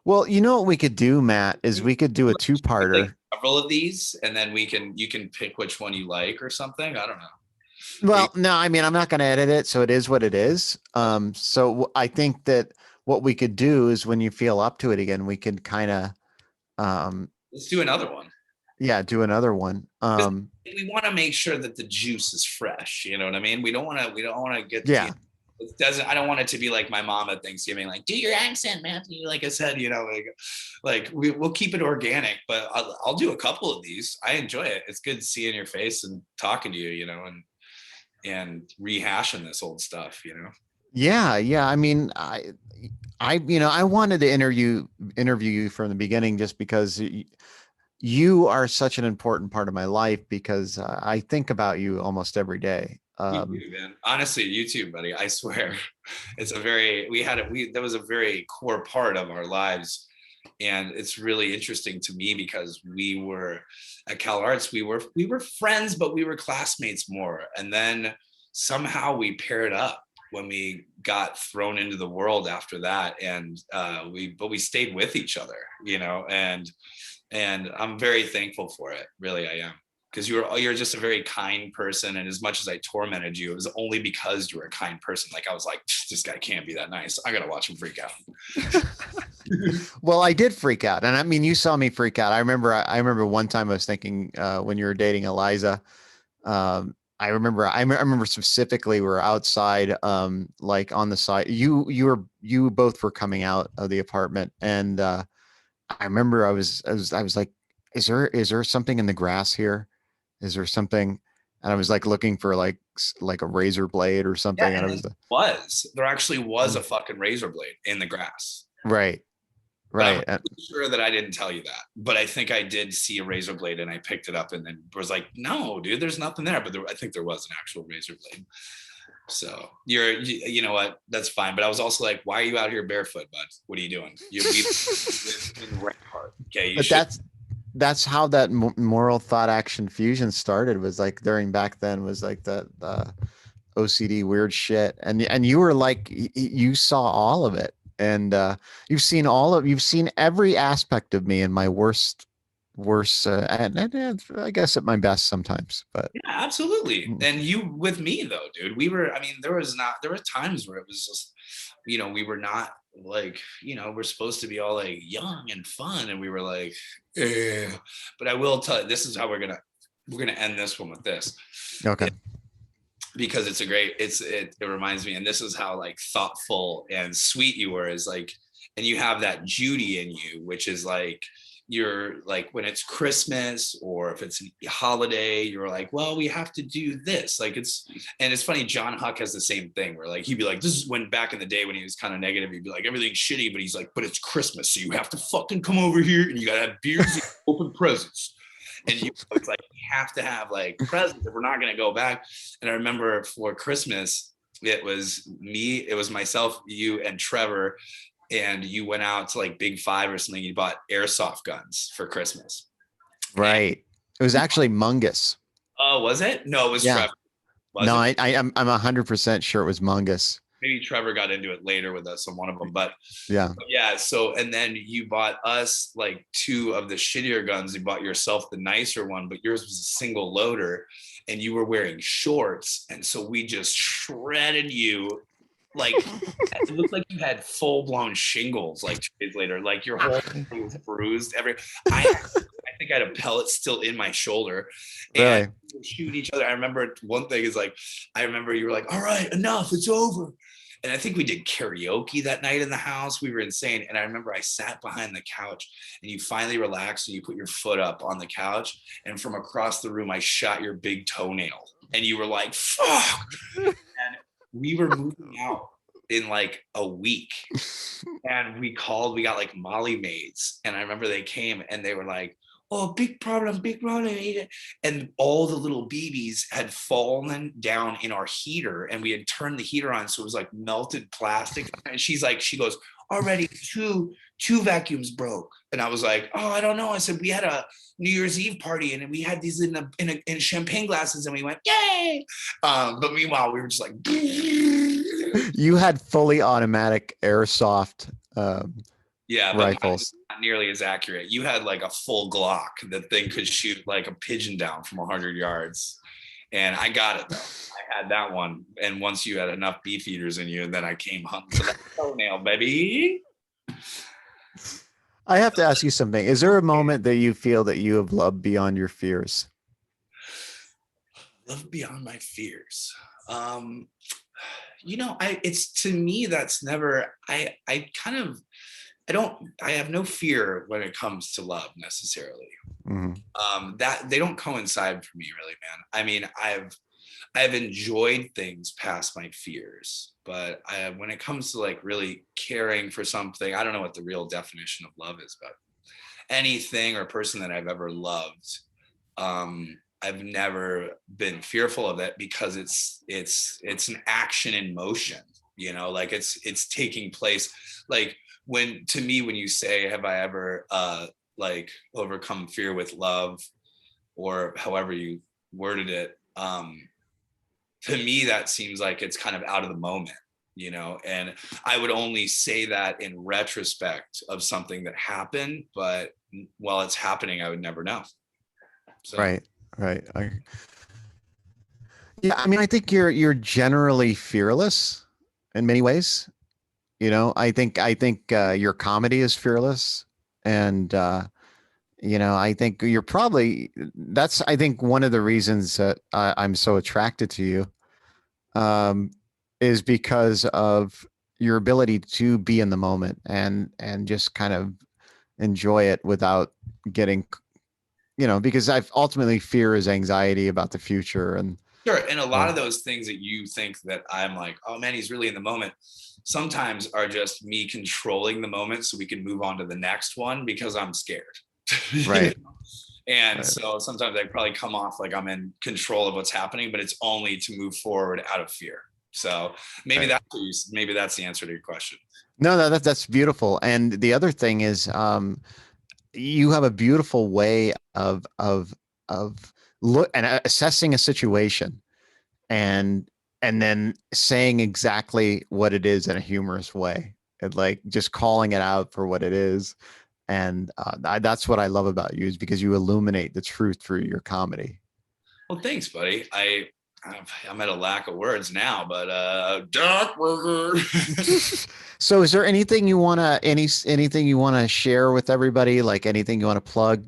Well, what we could do, Matt, is we could do a two-parter. Like several of these, and then you can pick which one you like or something. I don't know. Well, no, I mean, I'm not going to edit it, so it is what it is. So I think that what we could do is, when you feel up to it again, we can kind of let's do another one. Yeah, do another one. We want to make sure that the juice is fresh. You know what I mean? We don't want to get. Yeah. I don't want it to be like my mom at Thanksgiving, like, do your accent, Matthew. Like I said, like we'll keep it organic, but I'll do a couple of these. I enjoy it. It's good seeing your face and talking to you, and rehashing this old stuff, Yeah. I mean, I wanted to interview you from the beginning, just because you are such an important part of my life, because I think about you almost every day. You too, man. Honestly, you too, buddy. I swear, it's that was a very core part of our lives And it's really interesting to me because we were at CalArts, we were friends, but we were classmates more. And then somehow we paired up when we got thrown into the world after that. And we stayed with each other, you know, and I'm very thankful for it. Really, I am. Because you're just a very kind person, and as much as I tormented you, it was only because you were a kind person. Like I was like, this guy can't be that nice. I gotta watch him freak out. Well, I did freak out, and I mean, you saw me freak out. I remember one time I was thinking when you were dating Eliza. I remember specifically we were outside, like on the side. You both were coming out of the apartment, and I remember I was like, is there something in the grass here? Is there something? And I was like looking for like a razor blade or something. Yeah, and there actually was a fucking razor blade in the grass. Right. But I'm sure that I didn't tell you that, but I think I did see a razor blade and I picked it up and then was like, no, dude, there's nothing there. But I think there was an actual razor blade. So you know what? That's fine. But I was also like, why are you out here barefoot, bud? What are you doing? You're in Rampart. Okay. But that's how that moral thought action fusion started, was like back then was like the OCD weird shit. And you were like, you saw all of it. And you've seen every aspect of me in my worst, and I guess at my best sometimes, but yeah, absolutely. And you with me though, dude, there were times where it was just, you know, we were not like, you know, we're supposed to be all like young and fun. And we were like, but I will tell you, this is how we're going to end this one with this. Okay. Because it reminds me, and this is how like thoughtful and sweet you were, is like, and you have that Judy in you, which is like, you're like, when it's Christmas or if it's a holiday, you're like, well, we have to do this. Like and it's funny, John Huck has the same thing where like, he'd be like, this is when back in the day when he was kind of negative, he'd be like, everything's shitty, but he's like, but it's Christmas. So you have to fucking come over here and you got to have beers and open presents. And it's like, we have to have like presents if we're not going to go back. And I remember for Christmas, it was myself, you and Trevor, and you went out to like Big Five or something. You bought airsoft guns for Christmas. Right. It was actually Mungus. Oh, was it? No, it was Trevor. I'm 100% sure it was Mungus. Maybe Trevor got into it later with us on one of them, but yeah. So, and then you bought us like 2 of the shittier guns. You bought yourself the nicer one, but yours was a single loader and you were wearing shorts. And so we just shredded you. Like it looked like you had full blown shingles like 2 days later, like your whole thing was bruised. I think I had a pellet still in my shoulder, and we were shooting each other. I remember one thing is like, I remember you were like, all right, enough, it's over. And I think we did karaoke that night in the house. We were insane. And I remember I sat behind the couch and you finally relaxed and you put your foot up on the couch. And from across the room, I shot your big toenail. And you were like, fuck. And we were moving out in like a week. And we got like Molly Maids. And I remember they came and they were like, oh, big problem. And all the little BBs had fallen down in our heater and we had turned the heater on. So it was like melted plastic. And she goes, already two vacuums broke. And I was like, oh, I don't know. I said, we had a New Year's Eve party and we had these in champagne glasses and we went, yay. But meanwhile, we were just like, you had fully automatic airsoft rifles. Not nearly as accurate. You had like a full Glock. That thing could shoot like a pigeon down from 100 yards. And I got it though. I had that one. And once you had enough beef eaters in you, and then I came hunting for that toenail, baby. I have to ask you something. Is there a moment that you feel that you have loved beyond your fears? Love beyond my fears. You know, it's to me, that's never, I have no fear when it comes to love necessarily. Mm-hmm. That they don't coincide for me really, man. I mean, I've enjoyed things past my fears, but when it comes to like really caring for something, I don't know what the real definition of love is, but anything or person that I've ever loved, I've never been fearful of it because it's an action in motion, you know, like it's taking place. Like when you say, have I ever like overcome fear with love, or however you worded it, to me that seems like it's kind of out of the moment, and I would only say that in retrospect of something that happened, but while it's happening I would never know. So. Right. Yeah, I mean, I think you're generally fearless in many ways. I think your comedy is fearless, and I think you're probably that's I think one of the reasons that I'm so attracted to you, is because of your ability to be in the moment and just kind of enjoy it without getting, because I've ultimately fear is anxiety about the future. And sure. And a lot of those things that you think that I'm like, oh man, he's really in the moment, sometimes are just me controlling the moment so we can move on to the next one because I'm scared. Right. And right. So sometimes I probably come off like I'm in control of what's happening, but it's only to move forward out of fear. So maybe right. maybe that's the answer to your question. No, that's beautiful. And the other thing is, you have a beautiful way of look and assessing a situation, and then saying exactly what it is in a humorous way, and like just calling it out for what it is. And that's what I love about you, is because you illuminate the truth through your comedy. Well, thanks, buddy. I'm at a lack of words now, but Dark worker. So is there anything you want to anything you want to share with everybody, like anything you want to plug?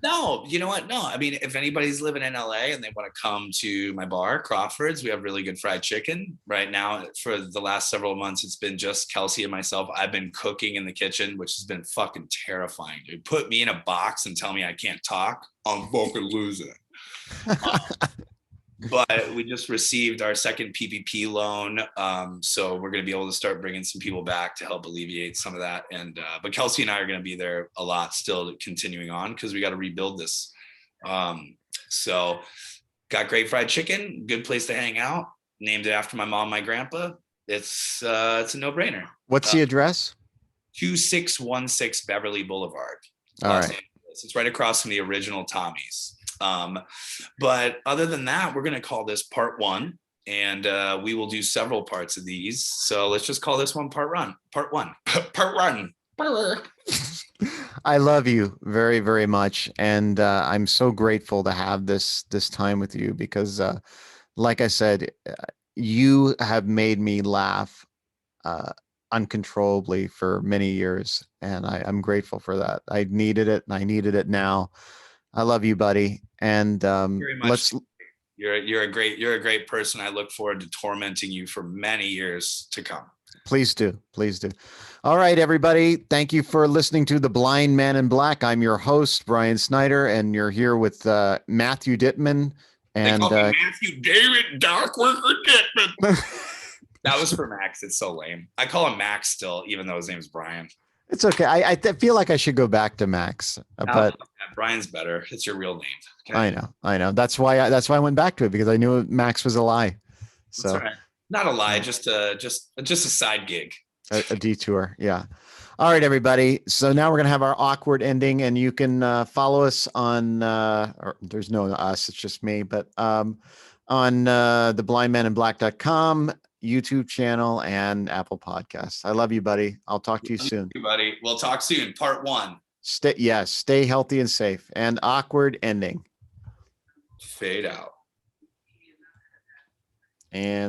No, you know what? No, I mean, if anybody's living in LA and they want to come to my bar, Crawford's, we have really good fried chicken. Right now, for the last several months, it's been just Kelsey and myself. I've been cooking in the kitchen, which has been fucking terrifying, dude. Put me in a box and tell me I can't talk, I'm fucking losing. But we just received our second PPP loan, so we're going to be able to start bringing some people back to help alleviate some of that. And but Kelsey and I are going to be there a lot still, continuing on, because we got to rebuild this. So got great fried chicken, good place to hang out. Named it after my mom, my grandpa. It's a no-brainer. What's the address? 2616 Beverly Boulevard, Los Angeles. It's right across from the original Tommy's. But other than that, we're going to call this part one, and we will do several parts of these. So let's just call this one part one. I love you very, very much. And I'm so grateful to have this time with you, because like I said, you have made me laugh uncontrollably for many years. And I'm grateful for that. I needed it, and I needed it now. I love you, buddy. And very much. You're a great person. I look forward to tormenting you for many years to come. Please do. All right, everybody. Thank you for listening to The Blind Man in Black. I'm your host, Brian Snyder, and you're here with Matthew Dittmann. And they call me Matthew David Darkworker Dittmann. That was for Max. It's so lame. I call him Max still, even though his name is Brian. It's okay. I feel like I should go back to Max, but Brian's better. It's your real name. Okay? I know. That's why I went back to it, because I knew Max was a lie. So right. Not a lie, just a side gig, a detour. Yeah. All right, everybody. So now we're gonna have our awkward ending, and you can follow us on. Or there's no us. It's just me, but on theblindmaninblack.com. YouTube channel and Apple Podcasts. I love you, buddy. I'll talk to you soon. You, buddy. We'll talk soon. Part one. Stay healthy and safe. And awkward ending. Fade out. And